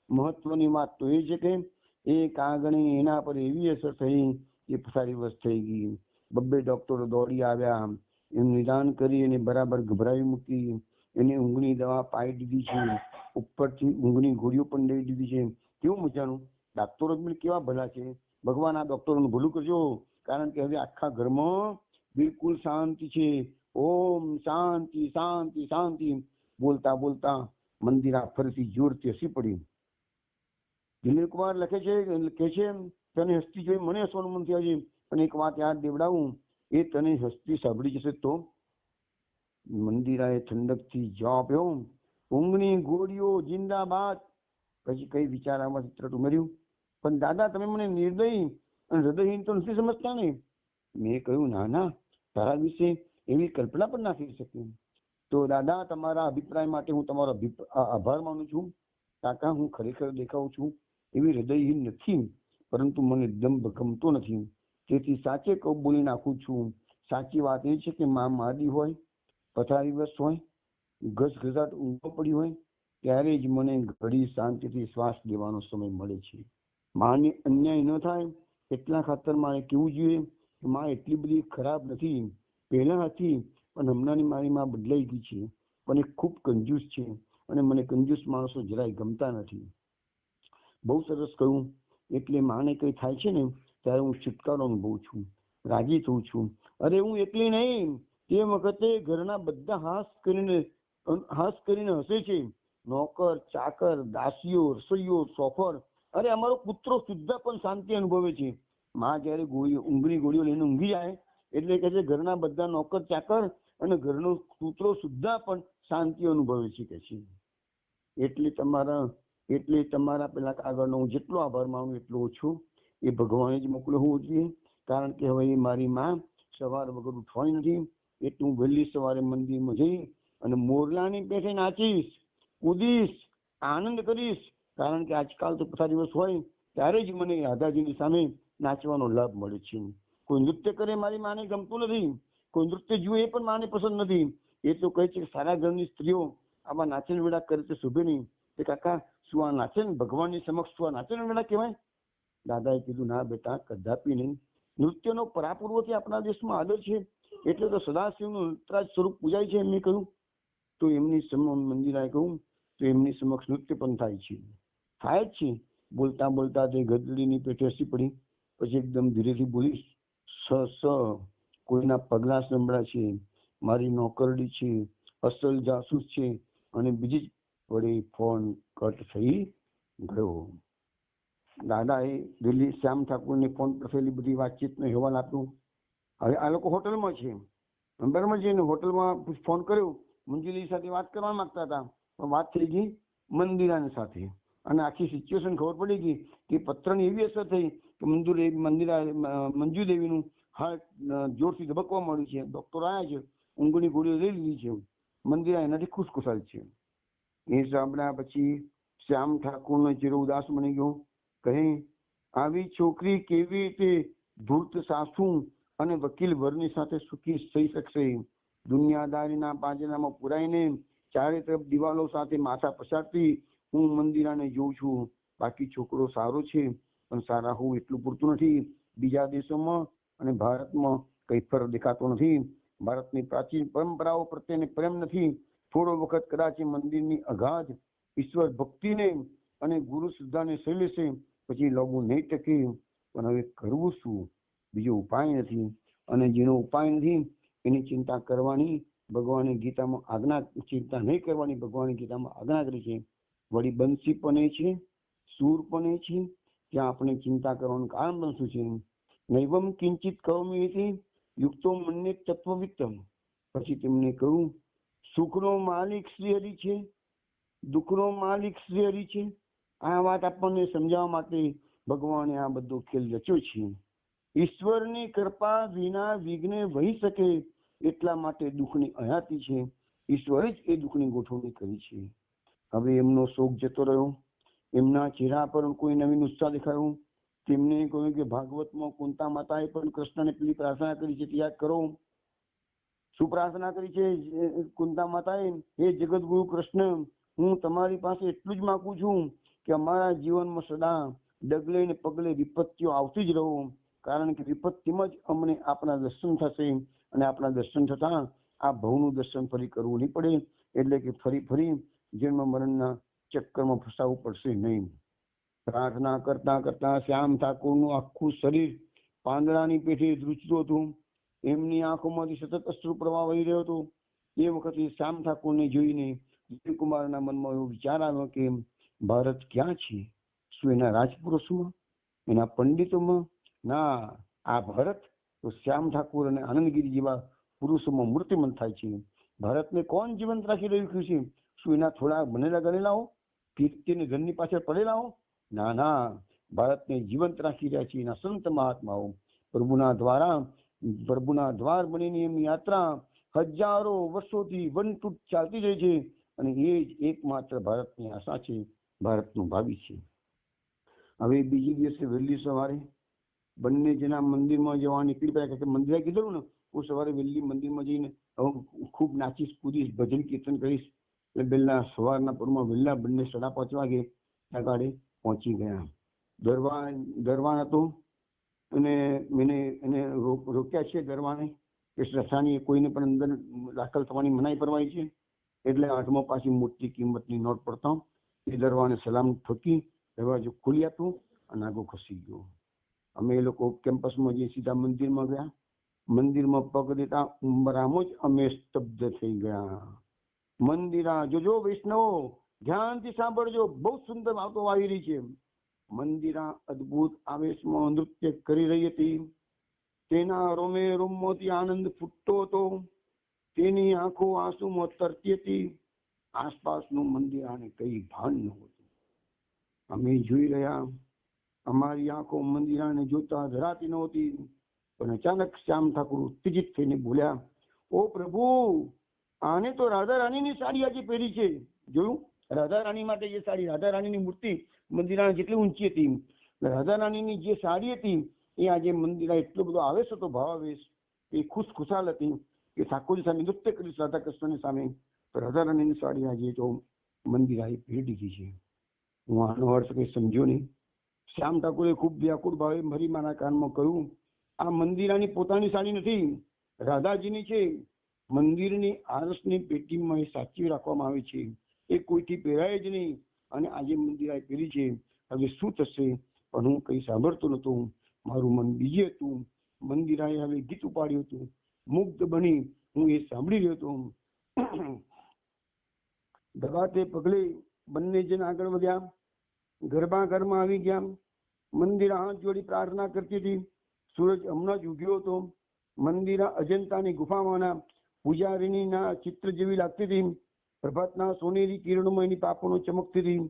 મહત્વની વાત તો એ છે કે એ કાગળની એના પર એવી અસર થઈ એ પથારીવશ થઈ ગઈ. બબ્બે ડોક્ટરો દોડી આવ્યા. એનું નિદાન કરી એને બરાબર ગભરાવી મૂકી. એને ઊંઘની દવા પાઈ દીધી છે. ઉપરથી ઊંઘની ગોળીઓ પણ લઈ દીધી છે. કેવું મજાનું! ડાક્ટરો કેવા ભલા છે. ભગવાન આ ડોક્ટરોનું ભલું કરજો, કારણ કે હવે આખા ઘરમાં બિલકુલ શાંતિ છે. ઓમ શાંતિ શાંતિ શાંતિ બોલતા બોલતા મંદિરા ફરીથી જોરથી હસી પડી. દિલીપ કુમાર લખે છે તને હસતી જોઈ મને હસવાનું મન થયા છે, પણ એક વાત યાદ દેવડાવું, એ તને હસતી સાંભળી જશે તો? મંદિરાએ ઠંડકથી જવાબ આપ્યો, ઊંઘની ગોળીઓ જિંદાબાદ. પછી કઈ વિચારામાં ચિત્ર ઉમેર્યું, પણ દાદા તમે મને નિર્દય અને હૃદયહીન તો નથી સમજતા ને? મેં કહ્યું, ના ના, તારા વિશે એવી કલ્પના પણ ના થઈ શકે. તો દાદા, તમારા અભિપ્રાય માટે હું તમારો આભાર માનું છું. કાકા, હું ખરેખર દેખાઉં છું એવી હૃદયહીન નથી, પરંતુ મને દંભ ગમતો નથી. તેથી સાચે બોલી નાખું છું. સાચી વાત એ છે કે માં માદી હોય, પથારીવશ હોય, ઘસઘસાટ ઊંઘો પડી હોય, ત્યારે જ મને ઘડી શાંતિથી શ્વાસ લેવાનો સમય મળે છે. માને અન્યાય ન થાય એટલા ખાતર મારે કેવું જોઈએ કે માં એટલી બધી ખરાબ નથી. પહેલા હતી, પણ હમણાંની મારી માં બદલાઈ ગઈ છે, પણ એ ખૂબ કંજૂસ છે અને મને કંજૂસ માણસો જરાય ગમતા નથી. બહુ સરસ કહ્યું. એટલે માને કઈ થાય છે ને ત્યારે હું છુટકારો અનુભવું છું, રાજી થઉં છું. અરે હું એકલી નહીં, તે વખતે ઘરના બધા હાસ કરીને હસે છે. નોકર, ચાકર, દાસીઓ, રસોઈયો, સોફર, અરે અમારો પુત્રો સુદ્ધા પણ શાંતિ અનુભવે છે. માં જયારે ઊંઘની ગોળીઓ લઈને ઊંઘી જાય એટલે કે છે ઘરના બધા નોકર, ચાકર અને ઘરનો પુત્રો સુદ્ધા પણ શાંતિ અનુભવે છે કે છે. એટલે તમારા પેલા કાગળનો હું જેટલો આભાર માનું એટલો ઓછો. એ ભગવાને જ મોકલ્યો હોવો જોઈએ, કારણ કે હવે એ મારી માં સવાર વગર ઉઠવાની નથી. એટલે હું વહેલી સવારે મંદિરમાં જઈ અને મોરલાની પેઠે નાચીશ, કૂદીશ, આનંદ કરીશ. કારણ કે આજકાલ તો પછા દિવસ હોય ત્યારે જ મને રાધાજીની સામે નાચવાનો લાભ મળે છે. કોઈ નૃત્ય કરે મારી માને ગમતું નથી, કોઈ નૃત્ય જુએ એ પણ માને પસંદ નથી. એ તો કહે છે કે સારા ઘરની સ્ત્રીઓ આવા નાચન વેળા કરે તો શોભે નહીં. તે કાકા, શું આ નાચન ભગવાનની સમક્ષ શું આ નાચન વેળા કહેવાય? દાદાએ કીધું, ના બેટા, કદાપી નહીં. નૃત્યનો પરાપૂર્વથી આપણા દેશમાં આદર છે, એટલે તો સદાશિવનું નટરાજ સ્વરૂપ પૂજાય છે. એમને કહ્યું તો એમની મંદિરાએ કહ્યું તો એમની સમક્ષ નૃત્ય પણ થાય છે. થાય જ છે. બોલતા બોલતા તે ગદડીની પેટે હસી પડી. પછી એકદમ ધીરેથી બોલી, કોઈના પગલા સંભળાય છે, મારી નોકરડી છે, અસલ જાસૂસ છે. અને બીજી જ વળી ફોન કટ થઈ ગયો. દાદાએ દિલ્હી શ્યામ ઠાકુરને ફોન પર થયેલી બધી વાતચીતનો અહેવાલ આપ્યો. હવે આ લોકો હોટલમાં છે, અંદરમાં જઈને હોટલમાં ફોન કર્યો. મંજુલી સાથે વાત કરવા માંગતા હતા, પણ વાત થઈ ગઈ મંદિરાની સાથે. અને આખી સિચ્યુએશન ખબર પડી ગઈ કે પત્રની એવી અસર થઈ કે મંજુ દેવીનું હાર્ટ જોરથી ધબકવા મળ્યું છે. ડોક્ટર આવ્યા છે, ઊંઘની ગોળીઓ લઈ લીધી છે. મંદિરા એનાથી ખુશખુશાલ છે. એ સાંભળ્યા પછી શ્યામ ઠાકુરનો ચહેરો ઉદાસ બની ગયો. કહે, આવી છોકરી કેવી રીતે ધૂર્ત સાસુ અને વકીલ વરની સાથે સુખી થઈ શકશે? દુનિયાદારીના પાંજરામાં પુરાઈને ચારે તરફ દિવાલો સાથે માથા પછાડતી હું મંદિરાને જોઉં છું. બાકી છોકરો સારો છે, પણ સારા હોવું એટલું પૂરતું નથી. બીજા દેશોમાં અને ભારતમાં કઈ ફરક દેખાતો નથી. ભારતની પ્રાચીન પરંપરાઓ પ્રત્યેને પ્રેમ નથી. થોડો વખત કદાચ મંદિરની અગાધ ઈશ્વર ભક્તિને અને ગુરુ શ્રદ્ધાને સહી લેશે, પછી લાંબુ નહીં ટકે. પણ હવે કરવું શું? બીજો ઉપાય નથી. અને જેનો ઉપાય નથી એની ચિંતા કરવાની ભગવાને ગીતામાં આજ્ઞા, ચિંતા નહીં કરવાની ભગવાને ગીતામાં આજ્ઞા કરી છે. વળી બંસી પણ એ છે, સૂર પણ એ છે. ત્યાં આપણે ચિંતા કરવાનું કારણ પણ શું છે? નૈવમ કિંચિત કૌમિ યુક્તો મન્ય તત્વવિત્તમ. પછી તેમને કહ્યું, સુખનો માલિક શ્રી હરિ છે, દુઃખનો માલિક શ્રી હરિ છે. આ વાત આપણને સમજાવવા માટે ભગવાને આ બધો ખેલ રચ્યો છે. ઈશ્વરની કૃપા વિના વિઘ્ને વહી શકે એટલા માટે દુઃખની હયાતી છે. ઈશ્વરે જ એ દુઃખની ગોઠવણી કરી છે. હવે એમનો શોક જતો રહ્યો. એમના ચહેરા પર કોઈ નવીન ઉત્સાહ દેખાયો. તેમને કહ્યું કે ભાગવતમાં કુંતા માતાએ પણ કૃષ્ણને પેલી પ્રાર્થના કરી છે, યાદ કરો. શું પ્રાર્થના કરી છે કુંતા માતાએ? હે જગતગુરુ કૃષ્ણ, હું તમારી પાસે એટલું જ માંગુ છું કે અમારા જીવનમાં સદા ડગલે ને પગલે વિપત્તિઓ આવતી જ રહો. કારણ કે વિપત્તિમાં જ અમને આપણા દર્શન થશે, અને આપણા દર્શન થતા આ ભવનું દર્શન ફરી કરવું નહીં પડે. એટલે કે ફરી જન્મ મરણના ચક્કરમાં ફસાવવું પડશે નહીં. પ્રાર્થના કરતા કરતા શ્યામ ઠાકોરનું આખું શરીર પાંદડાની પેઠે ધ્રુજતું હતું. એમની આંખોમાંથી સતત અશ્રુ પ્રવાહ વહી રહ્યો હતો. એ વખતે શ્યામ ઠાકોરને જોઈને વિજયકુમારના મનમાં એવો વિચાર આવ્યો કે ભારત ક્યાં છે? શું એના રાજપુરુષોમાં, એના પંડિતોમાં? ના, આ ભારત તો શ્યામ ઠાકોર અને આનંદગીરી જેવા પુરુષોમાં મૂર્તિમંત થાય છે. ભારતને કોણ જીવંત રાખી રહ્યું છે? શું એના થોડા બનેલા ગણેલાઓ, કીર્તિને ધનની પાછળ પડેલાઓ? ના ના, ભારતને જીવંત રાખી રહ્યા છે એના સંત મહાત્માઓ. પ્રભુના દ્વાર બનીને એમની યાત્રા હજારો વર્ષોથી વનતૂટ ચાલતી રહી છે. અને એ જ એકમાત્ર ભારતની આશા છે, ભારતનું ભાવિ છે. હવે બીજી દિવસે વહેલી સવારે બંને જણા મંદિરમાં જવા નીકળી પડ્યા. કે મંદિરે કીધું ને, હું સવારે વહેલી મંદિરમાં જઈને ખૂબ નાચીશ, કૂદીશ, ભજન કીર્તન કરીશ. એટલે વહેલા સવારના પરમાં વહેલા બંને 5:30 વાગે આગળ પહોંચી ગયા. દરવાન હતો અને એને રોક્યા છે દરવાને કે રસાની કોઈને પણ અંદર દાખલ થવાની મનાઈ ફરમાઈ છે. એટલે હાથમાં પાછી મોટી કિંમતની નોટ પડતા એ દરવાને સલામ ઠોકી દરવાજો ખોલી આપ્યો અને આગળ ખસી ગયો. અમે એ લોકો કેમ્પસમાં જઈ સીધા મંદિરમાં ગયા. મંદિરમાં પગ દેતા ઉંબરામાં જ અમે સ્તબ્ધ થઈ ગયા. મંદિરા જોજો વૈષ્ણવો, ધ્યાનથી સાંભળજો, બહુ સુંદર વાતો આવી રહી છે. મંદિરા અદ્ભુત આવેશમાં નૃત્ય કરી રહી હતી. તેના રોમે રોમમાંથી આનંદ ફૂટતો હતો. તેની આંખો આંસુમાં તરતી હતી. આસપાસનું મંદિરાને કઈ ભાન નહોતું. અમે જોઈ રહ્યા, અમારી આંખો મંદિરાને જોતા ધરાતી નહોતી. પણ અચાનક શ્યામ ઠાકુર ઉત્તેજિત થઈને બોલ્યા, ઓ પ્રભુ, આને તો રાધા રાણીની સાડી આજે પહેરી છે. જોયું? રાધા રાણી માટે જે સાડી, રાધા રાણીની મૂર્તિ મંદિરા જેટલી ઊંચી હતી, રાધા રાણીની જે સાડી હતી એ આજે મંદિરા એટલો બધો આવેશ હતો, ભાવાવેશ, એ ખુશખુશાલ હતી કે ઠાકોરજી સામે નૃત્ય કરીશ રાધા કૃષ્ણની સામે. તો રાધા રાણીની સાડી આજે તો મંદિરાએ પહેરી દીધી છે. હું આનો અર્થ કઈ સમજ્યો નહીં. શ્યામ ઠાકોરે ખૂબ વ્યાકુળ ભાવે ભરી મારા કાનમાં કહ્યું, આ મંદિરાની પોતાની સાડી નથી, રાધાજીની છે. મંદિરની આરસની પેટીમાં એ સાચવી રાખવામાં આવી છે. એ કોઈથી પહેરાય જ નહીં. અને આજે મંદિરાએ પહેરી છે. હવે શું થશે? પણ હું કઈ સાંભળતો નતો. મારું મન બીજે હતું. મંદિરાએ હવે ગીત ઉપાડ્યું હતું. મુગ્ધ બની હું એ સાંભળી રહ્યો હતો. દબાતે પગલે બંને જણ આગળ વધ્યા. ઘરમાં આવી ગયા. મંદિરા હાથ જોડી પ્રાર્થના કરતી હતી. સૂરજ હમણાં જ ઉગ્યો હતો. મંદિરા અજંતાની ગુફામાંના પૂજારીનીના ચિત્ર જેવી લાગતી હતી. પ્રભાતના સોનેરી કિરણોમાં એની પાપણો ચમકતી હતી.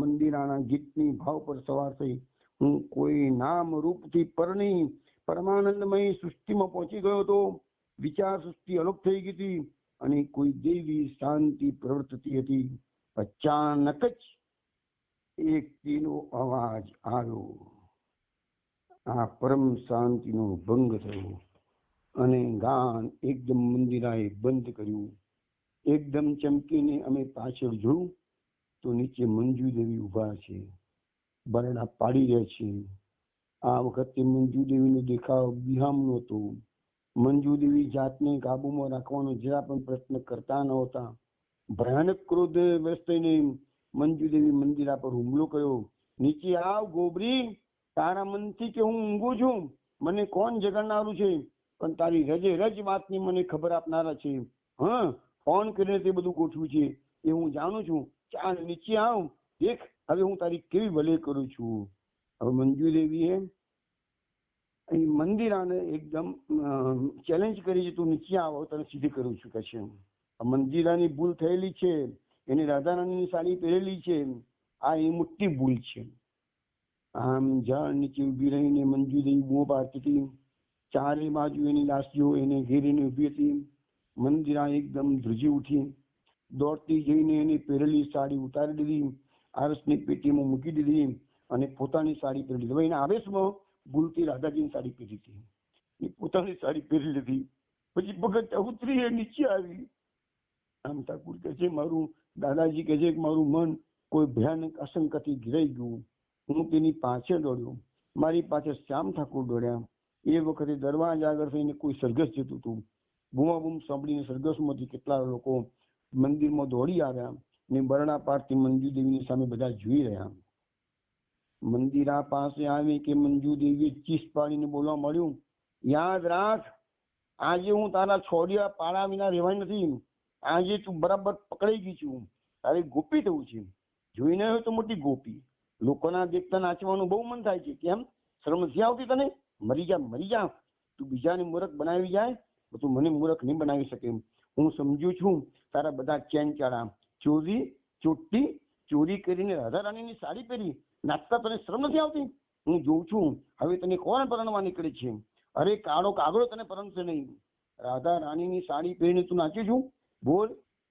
મંદિરાના ગીતની ભાવ પર સવાર થઈ હું કોઈ નામ રૂપથી પરની પરમાનંદમય સૃષ્ટિમાં પહોંચી ગયો હતો. વિચાર સૃષ્ટિ અલગ થઈ ગઈ હતી. અને કોઈ દેવી શાંતિ પ્રવર્તતી હતી. અચાનક જ એક તેનો અવાજ આવ્યો. આ પરમ શાંતિનો ભંગ થયો અને ગાન એકદમ મંદિરાએ બંધ કર્યું. એકદમ ચમકીને અમે પાછળ જોયું તો નીચે મંજુ દેવી ઉભા છે, બરડા પાડી રહ્યા છે. આ વખતે મંજુ દેવીનો દેખાવ બિહામનો હતો. મંજુ દેવી જાતને કાબુમાં રાખવાનો જરા પણ પ્રયત્ન કરતા નહોતા. ભયાનક ક્રોધ વ્યસ્ત થઈને મંજુ દેવી મંદિરા પર હુમલો કર્યો. નીચે આવ ગોબરી, તારા મનથી કે હું ઊંઘું છું, મને કોણ જગાડનારું છે? પણ તારી રજે રજ વાતની મને ખબર આપનારા છે. હા, ફોન કરીને તે બધું ગોઠવ્યું છે એ હું જાણું છું. ચાલ નીચે આવ, દેખ હવે હું તારી કેવી ભલે કરું છું. હવે મંજુ દેવીએ અહીં મંદિરાને એકદમ ચેલેન્જ કરી છે, તું નીચે આવો તને સીધી કરું છું કે છે. મંદિરાની ભૂલ થયેલી છે, એને રાધારાણીની સાડી પહેરેલી છે, આ એ મોટી ભૂલ છે. આમ ઝાડ નીચે ઉભી રહીને મંજુ દેવી બૂમો પાડતી હતી. ચારે બાજુ એની લાશીઓ એને ઘેરીને ઉભી હતી. મંદિરા એકદમ ધ્રુજી ઉઠી, દોડતી જઈને એની પહેરેલી સાડી ઉતારી દીધી, આરસની પેટીમાં મૂકી દીધી અને પોતાની સાડી પહેરી લીધી. હવે એના આવેશમાં ભૂલથી રાધાજીની સાડી પહેરી હતી, એ પોતાની સાડી પહેરી લીધી. પછી પગથિયા ઉતરી એ નીચે આવી. આમ ઠાકુર કહે છે, મારું દાદાજી કહે છે કે મારું મન કોઈ ભયાનક આશંકાથી ઘેરાઈ ગયું. હું તેની પાછળ દોડ્યો, મારી પાછળ શ્યામ ઠાકુર દોડ્યા. એ વખતે દરવાજા આગળ થઈને કોઈ સરઘસ જતું હતું. બૂમાબૂમ સાંભળીને સરઘસમાંથી કેટલા લોકો મંદિરમાં દોડી આવ્યા ને બરણા પારથી મંજુ દેવીની સામે બધા જોઈ રહ્યા. મંદિરા પાસે આવી કે મંજુ દેવીએ ચીસ પાડીને બોલવા મળ્યું, યાદ રાખ, આજે હું તારા છોડિયા પાડા વિના રહેવાની નથી. આજે તું બરાબર પકડાઈ ગઈ છું, તારે ગોપી થવું છે. જોઈને હોય તો મોટી ગોપી, લોકોના દેખતા નાચવાનું બહુ મન થાય છે. કેમ શરમ નથી આવતી તને? મરી જા, મરી જા. તું બીજાને મૂર્ખ બનાવી જાય તો તું મને મૂર્ખ નહીં બનાવી શકે. હું સમજુ છું તારા બધા ચેન ચાળા, ચોરી ચોટી ચોરી કરીને રાધા રાણીની સાડી પહેરી નાચતા તને શરમ નથી આવતી? હું જોઉં છું હવે તને કોણ પરણવા નીકળે છે. અરે કાળો કાગડો તને પરણશે નહીં. રાધા રાણીની સાડી પહેરીને તું નાચી છું? બોલ,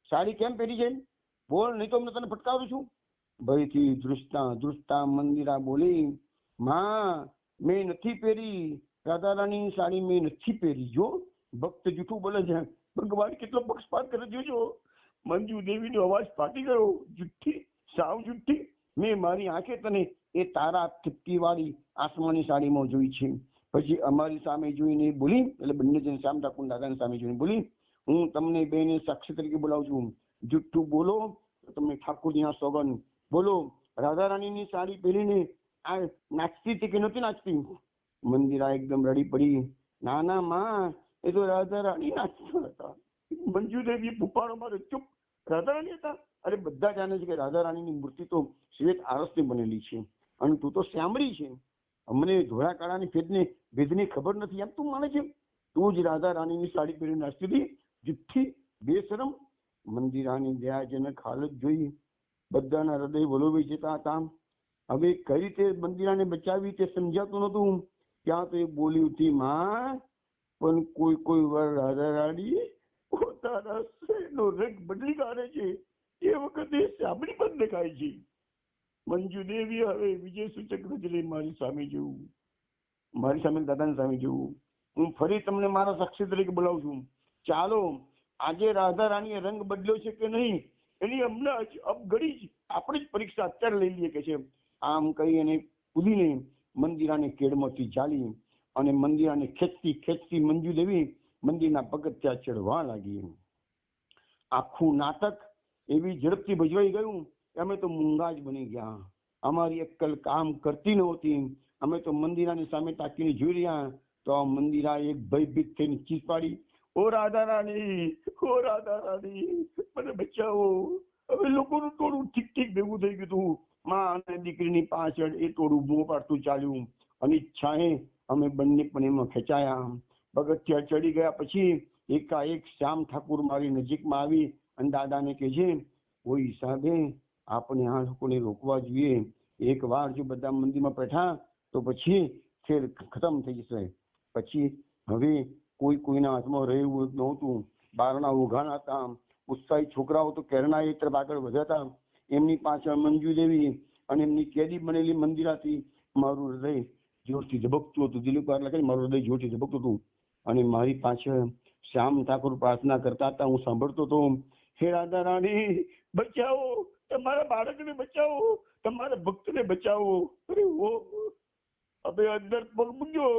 સાડી કેમ પહેરી છે? બોલ, નહીં તો તને ફટકારું છું. ભયથી ધ્રુજતા ધ્રુજતા મંદિરા બોલી, માં મેં નથી પહેરી, રાધા રાણીની સાડી મેં નથી પહેરી. જો ભક્ત જૂઠું બોલે છે, ભગવાન કેટલો પક્ષપાત કરે જોજો. મંજુ દેવીનો અવાજ ફાટી ગયો, જુઠ્ઠી, સાવ જુઠ્ઠી. મેં મારી આંખે તને એ તારા થીપકી વાળી આસમાની સાડીમાં જોઈ છે. પછી અમારી સામે જોઈને બોલી, એટલે બંને જણ શ્યામ ઠાકુર દાદાની સામે જોઈને બોલી, હું તમને બેને સાક્ષી તરીકે બોલાવું છું. જુઠ્ઠું બોલો તો તમને ઠાકોરજીના સોગંદ. બોલો, રાધા રાણીની સાડી પહેરીને આ નાચતી હતી કે નહોતી નાચતી? મંદિરા એકદમ રડી પડી, ના ના માં, એ તો રાધા રાણી નાચતા હતા. મંજુ દેવી ભૂપાળો મારે, ચૂપ, રાધા રાણી હતા? અરે બધા જાણે છે કે રાધા રાણીની મૂર્તિ તો શ્વેત આરસની બનેલી છે અને તું તો શ્યામળી છે. અમને ધોળા કાળાની ભેદની ખબર નથી એમ તું માને છે? તું જ રાધા રાણીની સાડી પહેરી નાચતી હતી, જુઠ્ઠી, બેશરમ. મંદિરાની દયાજનક હાલત જોઈ બધાના હૃદય વલોવાઈ જતા હતા. હવે કઈ રીતે મંદિરાને બચાવી તે સમજાતું નહોતું. ત્યાં તો એ બોલી ઉઠી, માં પણ કોઈ વાર રાધા રાણી પોતાના શરીરનો રંગ બદલી કાઢે છે, એ વખતે સાંભળી પણ દેખાય છે. મંજુ દેવી હવે વિજય સૂચક નજરે મારી સામે જોવું, મારી સામે દાદાની સામે જોવું. હું ફરી તમને મારા સાક્ષી તરીકે બોલાવું છું. ચાલો, આજે રાધા રાણીએ રંગ બદલ્યો છે કે નહીં એની હમણાં જ અબઘડી જ આપણે જ પરીક્ષા અત્યારે લઈ લઈએ કે છે. આમ કહી અને કૂદીને મંદિરાને કેડમાંથી ચાલી અને મંદિરાને ખેંચતી ખેંચતી મંજુ દેવી મંદિરના પગથિયા ચડવા લાગી. આખું નાટક એવી ઝડપથી ભજવાઈ ગયું કે અમે તો મૂંગા જ બની ગયા. અમારી અક્કલ કામ કરતી નહોતી. અમે તો મંદિરાની સામે તાકીને જોઈ રહ્યા તો આ મંદિરા એક ભયભીત થઈને ચીસ પાડી, ઓ રાધા રાણી, ઓ રાધા રાણી, મને બચાવો. હવે લોકોનું ટોળું ઠીક ઠીક ભેગું થઈ ગયું હતું. માં અને દીકરીની પાછળ એ ટોળું બૂમો પાડતું ચાલ્યું. અનિચ્છાએ અમે બંને પણ એમાં ખેંચાયા. પગથિયા ચડી ગયા પછી એકાએક શ્યામ ઠાકુર મારી નજીકમાં આવી અને દાદાને કહે છે, કોઈ હિસાબે આપણે આ લોકોને રોકવા જોઈએ. એક વાર જો બધા મંદિરમાં બેઠા તો પછી ખેલ ખતમ થઈ જશે. પછી હવે કોઈના હાથમાં રહેવું નહોતું. બારણા ઉઘાણા હતા, ઉત્સાહી છોકરાઓ તો કેરણા એ તરફ આગળ વધ્યા હતા. એમની પાછળ મંજુ દેવી અને એમની કેદી બનેલી મંદિરાથી મારું હૃદય જોરથી ધબકતું હતું. દિલીપ એટલે મારું હૃદય જોરથી ધબકતું હતું અને મારી પાછળ શ્યામ ઠાકોર પ્રાર્થના કરતા હતા. હું સાંભળતો હતો, હે રાધા રાણી બચાવો, તમારા બાળકને બચાવો, તમારા ભક્તને બચાવો. અરે ઓ હવે અંદર પગ મૂક્યો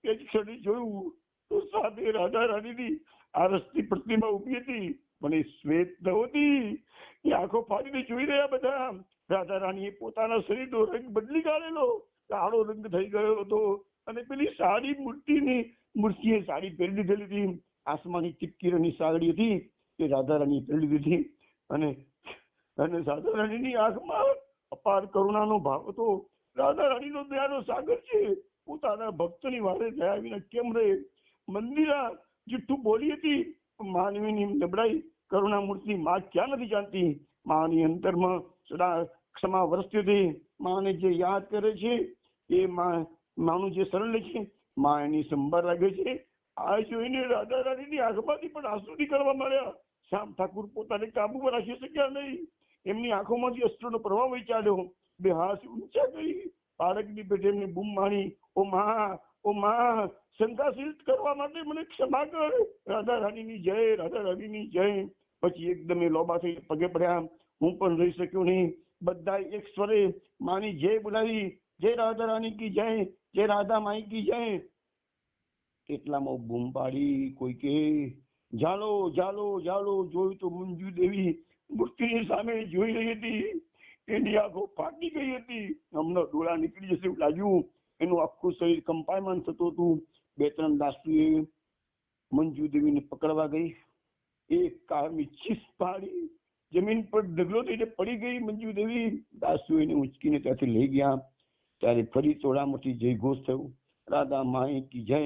એ જ ક્ષણે જોયું તો સામે રાધા રાણીની આરસની પ્રતિમા ઉભી હતી, પણ એ શ્વેત નહોતી. એ આંખો ફાડીને જોઈ રહ્યા બધા. રાધા રાણીએ પોતાના શરીરનો રંગ બદલી કાઢેલો, કાળો રંગ થઈ ગયો હતો અને પેલી સાડી મૂર્તિએ સાડી પહેરી લીધેલી હતી. આસમાની ચીપકી રંગની સાડી હતી એ રાધા રાણીએ પહેરી લીધી અને રાધા રાણીની આંખમાં અપાર કરુણાનો ભાવ હતો. રાધા રાણીનો દયાનો સાગર છે, પોતાના ભક્તની વારે દયા વિના કેમ રહે. મંદિરા જુઠ્ઠું બોલી હતી, માનવીની નબળાઈ કરુણામૂર્તિ માં ક્યાં નથી જાણતી. માની અંતરમાં સદા ક્ષમા વરસતી હતી. માને જે યાદ કરે છે એ માનું જે શરણ લે છે, માં એની સંભાળ રાખે છે. આ જોઈને રાધા રાણીની આંખમાંથી પણ આંસુ નીકળવા માંડ્યા. શ્યામ ઠાકુર પોતાને કાબુમાં રાખી શક્યા નહીં. એમની આંખોમાંથી અશ્રુનો પ્રવાહ વહી ચાલ્યો. બે હાથ ઊંચા કરી બાળકની પેટે એમને બૂમ મારી, ઓ માં, ઓ માં, શંકાશીલ કરવા માટે મને ક્ષમા કર. રાધા રાણીની જય, રાધા રાણીની જય. પછી એકદમ એ લોબા થઈ પગે પડ્યા. હું પણ રહી શક્યો નહીં. બધા એક સ્વરે માની જય બોલાવી, જય રાધા રાણી કી જય, જય રાધા માઈ કી જય. એટલામાં બૂમ પાડી કોઈ કે જાલો જાલો જાલો. જોયું તો મંજુ દેવી મૂર્તિની સામે જોઈ રહી હતી. એની આંખો ફાટી ગઈ હતી, હમણાં ડોળા નીકળી જશે એવું લાગ્યું. એનું આખું શરીર કંપાયમાન થતું હતું. બે ત્રણ દાસીએ મંજુ દેવીને પકડવા ગઈ. એક કાળની ચીસ પાડી જમીન પર ઢગલો થઈને પડી ગઈ મંજુ દેવી. દાસીઓ એને ઉંચકીને ત્યાંથી લઈ ગયા. ત્યારે ફરી ચોડામાંથી જય ઘોષ થયો, રાધા માઈ કી જય,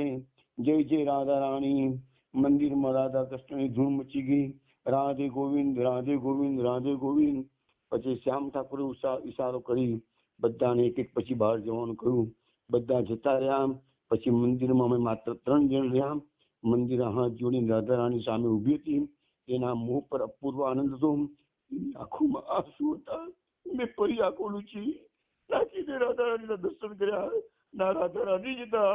જય જય રાધા રાણી. મંદિરમાં રાધા કૃષ્ણની ધૂળ મચી ગઈ. રાધે ગોવિંદ, રાધે ગોવિંદ, રાધે ગોવિંદ. પછી શ્યામ ઠાકુરે ઈશારો કરી બધાને એક એક પછી બહાર જવાનું કહ્યું. બધા જતા રહ્યા. પછી મંદિરમાં અમે માત્ર 3 જણ રહ્યા. મંદિર હાથ જોડીને રાધા રાણી સામે ઉભી હતી. એના મોં પર અપૂર્વ આનંદ હતો, આંખોમાં આંસુ હતા. મેં ફરી આંખો લૂછી નાખીને રાધા રાણીના દર્શન કર્યા. ના રાધા રાણી જતા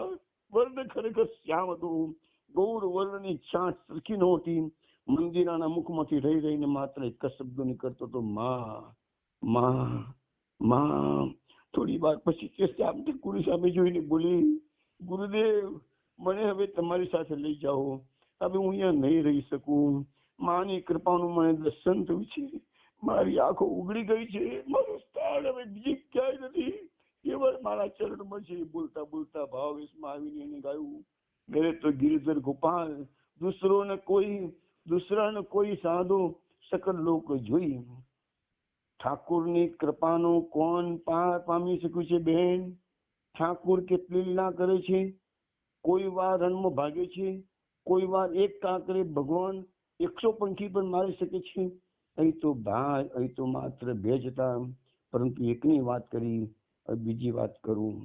વર્ણ ખરેખર શ્યામ હતું. ગૌર વર્ણની છાંટ સરખી નહોતી. મંદિરાના મુખમાંથી રહી રહીને માત્ર એક જ શબ્દ નીકળતો હતો, માં, માં, માં. થોડી વાર પછી તે શ્યામ ઠાકુર સામે જોઈને બોલી, ગુરુદેવ મને હવે તમારી સાથે લઈ જાઓ. હવે હું અહીંયા નહીં રહી શકું. માની કૃપાનું મને દર્શન થયું છે. મારી આંખો ઉગડી ગઈ છે. મારું સ્થાન હવે બીજે ક્યાંય નથી. કેવળ મારા ચરણમાં છે. બોલતા બોલતા ભાવેશમાં આવીને એને ગાયું, મેરે તો गिरधर गोपाल दूसरा न कोई साधो सकल लोक જોઈ. ઠાકુરની કૃપાનો કોણ પાર પામી શક્યું છે બહેન? ઠાકુર કેટલી લીલા કરે છે. કોઈ વાર રણમાં ભાગે છે, કોઈ વાર એક કાંકરે ભગવાન 100 પંખી પણ મારી શકે છે. અહીં તો માત્ર 2 જ હતા, પરંતુ એકની વાત કરી, બીજી વાત કરું.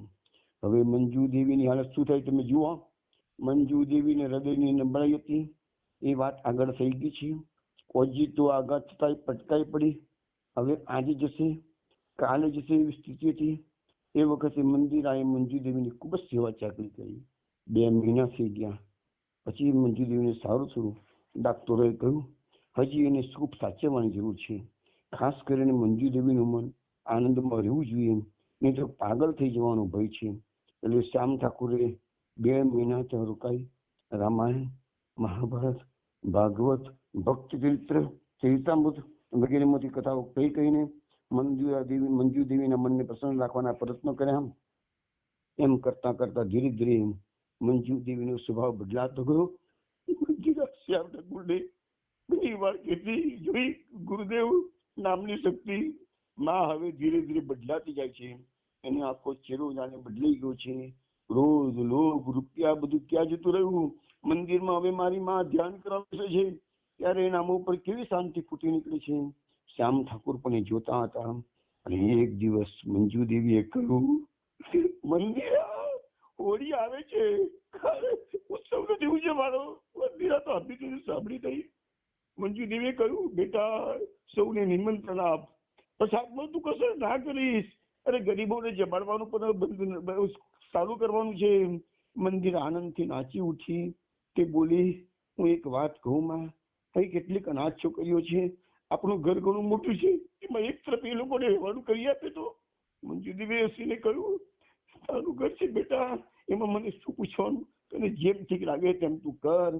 હવે મંજુ દેવીની હાલત શું થાય તમે જુઓ. મંજુ દેવીને હૃદયની નબળાઈ હતી, એ વાત આગળ થઈ ગઈ છે. ઓજી તો આઘાત થતા પટકાઈ પડી. હવે આજે જશે, કાલે જશે એવી સ્થિતિ હતી. એ વખતે મંદિરાએ મંજુ દેવીની ખૂબ જ સેવા ચાકરી કરી. 2 મહિના થઈ ગયા. પછી મંજુ દેવીને સારું થયું. ડાક્ટરોએ કહ્યું હજી એને ખૂબ સાચવવાની જરૂર છે. ખાસ કરીને મંજુ દેવીનું મન આનંદમાં રહેવું જોઈએ, નહીં તો પાગલ થઈ જવાનો ભય છે. એટલે શ્યામ ઠાકુરે 2 મહિના ત્યાં રોકાઈ. રામાયણ, મહાભારત, ભાગવત, ભક્ત ચરિત્ર, ચરિતામૃત વગેરેમાંથી કથાઓ કહીને મંજુ દેવીના મનને પ્રસન્ન રાખવાના પ્રયત્નો કર્યા. એમ કરતા કરતા ધીરે ધીરે મંજુ દેવીનો સ્વભાવ બદલાતો ગયો. શ્યામ ઠાકુરને ઘણી વાર કહેતી જોઈ, ગુરુદેવ નામની શક્તિ માં હવે ધીરે ધીરે બદલાતી જાય છે. એનો આખો ચહેરો જાણે બદલાઈ ગયો છે. રોજ લોભ, રૂપિયા બધું ક્યાં જતું રહ્યું. મંદિરમાં હવે મારી માં ધ્યાન કરવા બેસે છે ત્યારે એના મોં પર કેવી શાંતિ ફૂટી નીકળે છે. શ્યામ ઠાકુર પણ એ જોતા હતા. અને એક દિવસ મંજુ દેવીએ કહ્યું, મંદિરા હોળી આવે છે, ઉત્સવ નથી ઉજવવાનો. મંદિરા તો હબી સાંભળી ગઈ. મંજુદેવીએ કહ્યું, બેટા સૌને નિમંત્રણ આપ, પ્રસાદમાં તું કસર ના કરીશ. અરે ગરીબોને જમાડવાનું પણ ચાલુ કરવાનું છે. મંદિર આનંદથી નાચી ઉઠી. તે બોલી, હું એક વાત કહું માં, અહીં કેટલીક અનાથ છોકરીઓ છે, આપણું ઘર ઘણું મોટું છે, એમાં એક તરફ એ લોકોને રહેવાનું કરી આપે તો. મંજુદેવીએ હસીને કહ્યું, તારું ઘર છે બેટા, એમાં મને શું પૂછવાનું, તને જેમ ઠીક લાગે તેમ તું કર.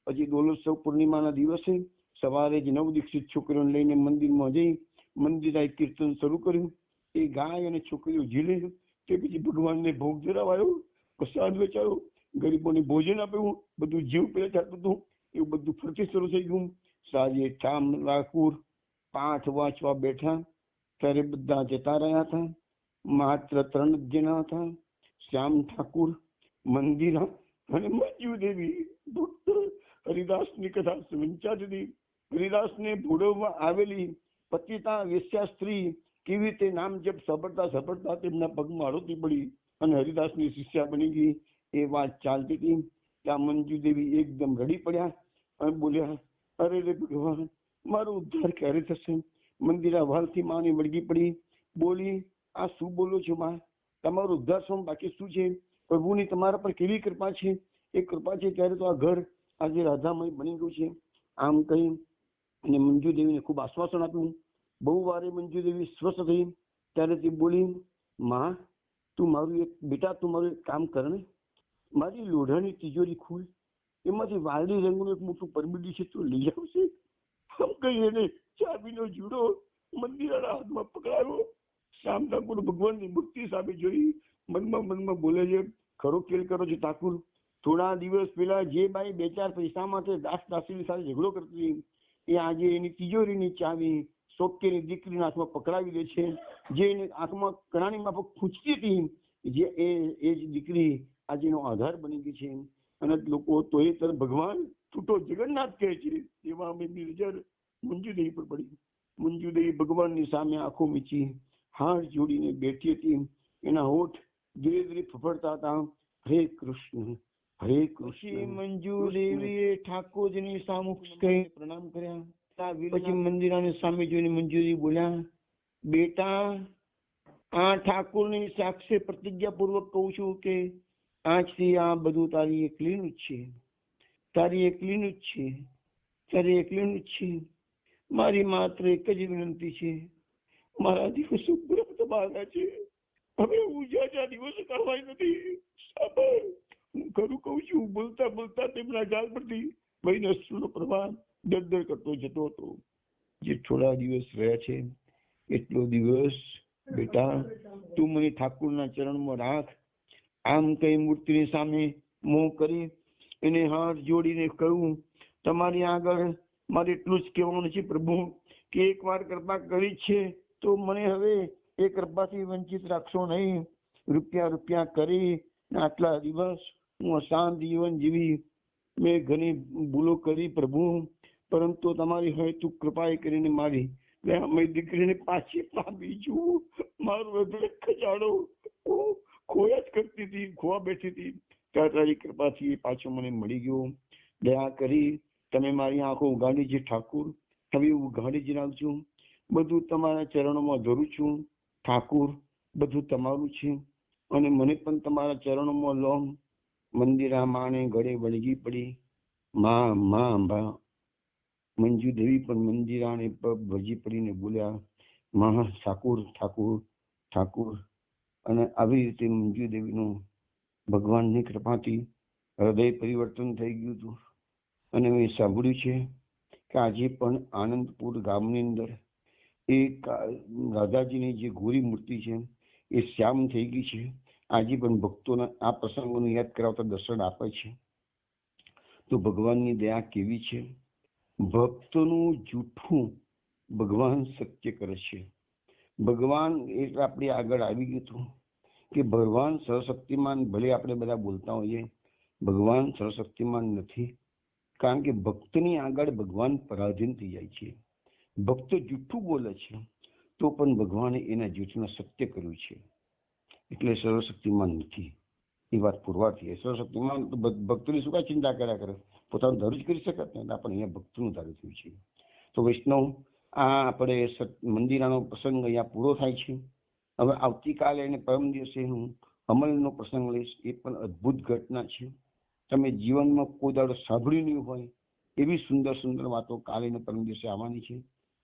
પછી દોલોત્સવ પૂર્ણિમાના દિવસે સવારે જ નવદીક્ષિત છોકરીઓને લઈને મંદિરમાં જઈ મંદિરે કીર્તન શરૂ કર્યું. એ ગાય અને છોકરીઓ ઝીલે. તે પછી ભગવાનને ભોગ ધરાવાયો, પ્રસાદ વેચાયો, ગરીબોને ભોજન આપ્યું. બધું જીવ પેલા થતું હતું એવું બધું ફરતી શરૂ થઈ ગયું. સાંજે ઠાકુર પાઠ વાંચવા બેઠા ત્યારે બધા જતા રહ્યા હતા. માત્ર 3 જ જણા હતા, શ્યામ ઠાકુર, મંદિરા અને મંજુદેવી. હરિદાસની કથા વંચાતી હતી. હરિદાસને ભોળવવા આવેલી પતિતા વેશ્યા સ્ત્રી કેવી રીતે નામ જપ સફળતા તેમના પગમાં આરોતી પડી અને હરિદાસની શિષ્યા બની ગઈ. એ વાત ચાલતી હતી ત્યાં મંજુદેવી એકદમ રડી પડ્યા અને બોલ્યા, અરે રે ભગવાન, મારો ઉદ્ધાર ક્યારે થશે? મંદિરા વાલથી માની વળગી પડી. બોલી, આ શું બોલો છો માં? તમારો ઉદ્ધાર શું, બાકી શું છે? પ્રભુની તમારા પર કેવી કૃપા છે? એ કૃપા છે ત્યારે તો આ ઘર આજે રાધામય બની ગયું છે. આમ કહી અને મંજુદેવીને ખૂબ આશ્વાસન આપ્યું. બહુ વારે મંજુદેવી સ્વસ્થ થઈ ત્યારે તે બોલી, માં તું મારું એક કામ કર ને, મારી લોઢાની તિજોરી ખોલ, એમાંથી વાદળી રંગનું એક મોટું પરબીડી છે તું લઈ આવશે. આમ કહી એને ચાબીનો જુડો મંદિરના હાથમાં પકડાયો. શ્યામ ઠાકુર ભગવાનની મૂર્તિ સામે જોઈ મનમાં બોલે છે, ખરો ખેલ કરો છો ઠાકુર. થોડા દિવસ પહેલા જે બાઈ 2-4 પૈસા માટે દાસની સાથે ઝઘડો કરતી, એ આજે એની તિજોરીની ચાવી સોકેની દીકરીના હાથમાં પકડાવી દે છે. જે એની આંખમાં કણાની માફક ખૂંચતી હતી, જે એ જ દીકરી આજે એનો આધાર બની ગઈ છે. અને લોકો તો એ તરફ ભગવાન છૂટો જગન્નાથ કહે છે. એવા એમની નજર મંજુદેવી પર પડી. મંજુદેવી ભગવાનની સામે આંખો મીચી હાથ જોડીને બેઠી હતી. એના હોઠ ધીરે ધીરે ફફડતા હતા, હરે કૃષ્ણ હરે કૃષ્ણ. મંજુદેવીએ ઠાકોરજીની સામું કહી પ્રણામ કર્યા. પછી મંદિરાની સામે જોઈને મંજુદેવી બોલ્યા, બેટા આ ઠાકોરની સાક્ષી પ્રતિજ્ઞા પૂર્વક કહું છું કે આજથી આ બધું તારી એકલીનું જ છે, તારી એકલીનું જ છે, તારી એકલીનું જ છે. મારી માત્ર એક જ વિનંતી છે, મારા દિવસો પૂરા થવાના છે, હવે હું જ્યાં દિવસો કરવાય નથી. સાંભળ, હું ખરું કહું છું. બોલતા બોલતા તેમના ગાલ પરથી વહીને અશ્રુનો પ્રવાહ દર કરતો જતો હતો. જે થોડા દિવસ રહ્યા છે એટલો દિવસ બેટા તું મને ઠાકુરના ચરણમાં રાખ. આમ કઈ મૂર્તિની સામે મોં કરી એને હાથ જોડીને કહ્યું, તમારી આગળ મારે એટલું જ કહેવાનું છે પ્રભુ કે એકવાર કૃપા કરી છે તો મને હવે એ કૃપાથી વંચિત રાખશો નહીં. રૂપિયા કરી આટલા દિવસ હું અશાંત જીવન જીવી, મેં ઘણી ભૂલો કરી પ્રભુ, પરંતુ તમારી હવે તું કૃપા કરીને મારી દીકરીને પાછી પામી છું. મારું હૃદય ખજાડો ખોયા જ કરતી હતી, ખોવા બેઠી હતી, ત્યાં તારી કૃપાથી પાછો મને મળી ગયો. દયા કરી તમે મારી આંખો ઉગાડી છે ઠાકુર, હવે ઉગાડી જ નાખજો. બધું તમારા ચરણોમાં ધરું છું ઠાકુર, બધું તમારું છે અને મને પણ તમારા ચરણોમાં લો. મંદિરા માને ગળે વળગી પડી. માં અંબા. મંજુદેવી પણ મંદિરાને પગ ભજી પડીને બોલ્યા, માં ઠાકુર. અને આવી રીતે મંજુદેવીનું ભગવાનની કૃપાથી હૃદય પરિવર્તન થઈ ગયું હતું. અને મેં સાંભળ્યું છે કે આજે પણ આનંદપુર ગામની અંદર એક રાધાજીની જે ગોરી મૂર્તિ છે એ શ્યામ થઈ ગઈ છે. આજે પણ ભક્તોને આ પ્રસંગોને યાદ કરાવતા દર્શન આપે છે. તો ભગવાનની દયા કેવી છે. ભક્તનું જૂઠું ભગવાન સત્ય કરે છે. ભગવાન એટલે આપણે આગળ આવી ગયું હતું કે ભગવાન સર્વશક્તિમાન, ભલે આપણે બધા બોલતા હોઈએ, ભગવાન સર્વશક્તિમાન નથી. કારણ કે ભક્તની આગળ ભગવાન પરાધીન થઈ જાય છે. ભક્ત જૂઠું બોલે છે તો પણ ભગવાને એના જૂઠને સત્ય કર્યું છે, એટલે સર્વશક્તિમાન નથી. એ વાત પુરવાર થઈ. સર્વશક્તિમાન તો ભક્તોની શું કાંઈ ચિંતા કર્યા કરે, પોતાનું ધારું જ કરી શકત ને, પણ અહીંયા ભક્તનું ધારું થયું છે. તો વૈષ્ણવ, આ આપણે મંદિરાનો પ્રસંગ અહીંયા પૂરો થાય છે. હવે આવતીકાલે અને પરમ દિવસે હું અમલનો પ્રસંગ લઈશ. એ પણ અદ્ભુત ઘટના છે. તમે જીવનમાં કોઈ દાડો સાંભળ્યું નહીં હોય એવી સુંદર સુંદર વાતો કાલે અને પરમ દિવસે આવવાની છે.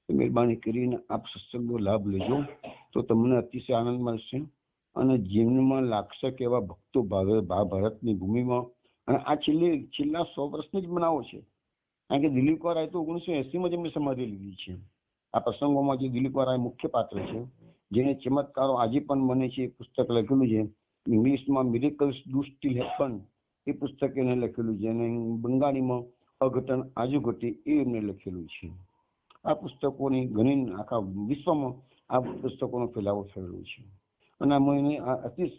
મહેરબાની કરીને આપ સત્સંગનો લાભ લેજો તો તમને અતિશય આનંદ મળશે. અને જીવનમાં લાગશે કે એવા ભક્તો ભારતની ભૂમિમાં, અને આ છેલ્લા 100 વર્ષની જ બનાવો છે. કારણ કે દિલીપ કૌરાએ તો 1980માં જ એમની સમાધિ લીધી છે. આ પ્રસંગોમાં જે દિલીપ કૌરાએ મુખ્ય પાત્ર છે, જેને ચમત્કારો આજે પણ બને છે, એ પુસ્તક લખેલું છે. ઇંગ્લિશમાં મિરેકલ્સ ડુ સ્ટીલ હેપન એ પુસ્તક એને લખેલું છે, અને બંગાળીમાં અઘટન આજુ ઘટે એ એમને લખેલું છે. આ પુસ્તકોની ઘણી આખા વિશ્વમાં આ પુસ્તકોનો ફેલાવો થયેલો છે. અને આમાં એને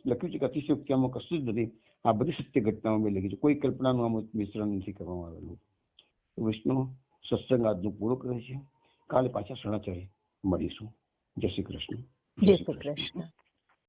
લખ્યું છે કે અતિશયોક્તિ આમાં કશું જ નથી. આ બધી સત્ય ઘટનાઓ મેં લખી છે. કોઈ કલ્પનાનું આમાં મિશ્રણ નથી કરવામાં આવેલું. વિષ્ણુ સત્સંગ આજનો પૂરો કરે છે. કાલે પાછા 4:30 મળીશું. જય શ્રી કૃષ્ણ. જય શ્રી કૃષ્ણ.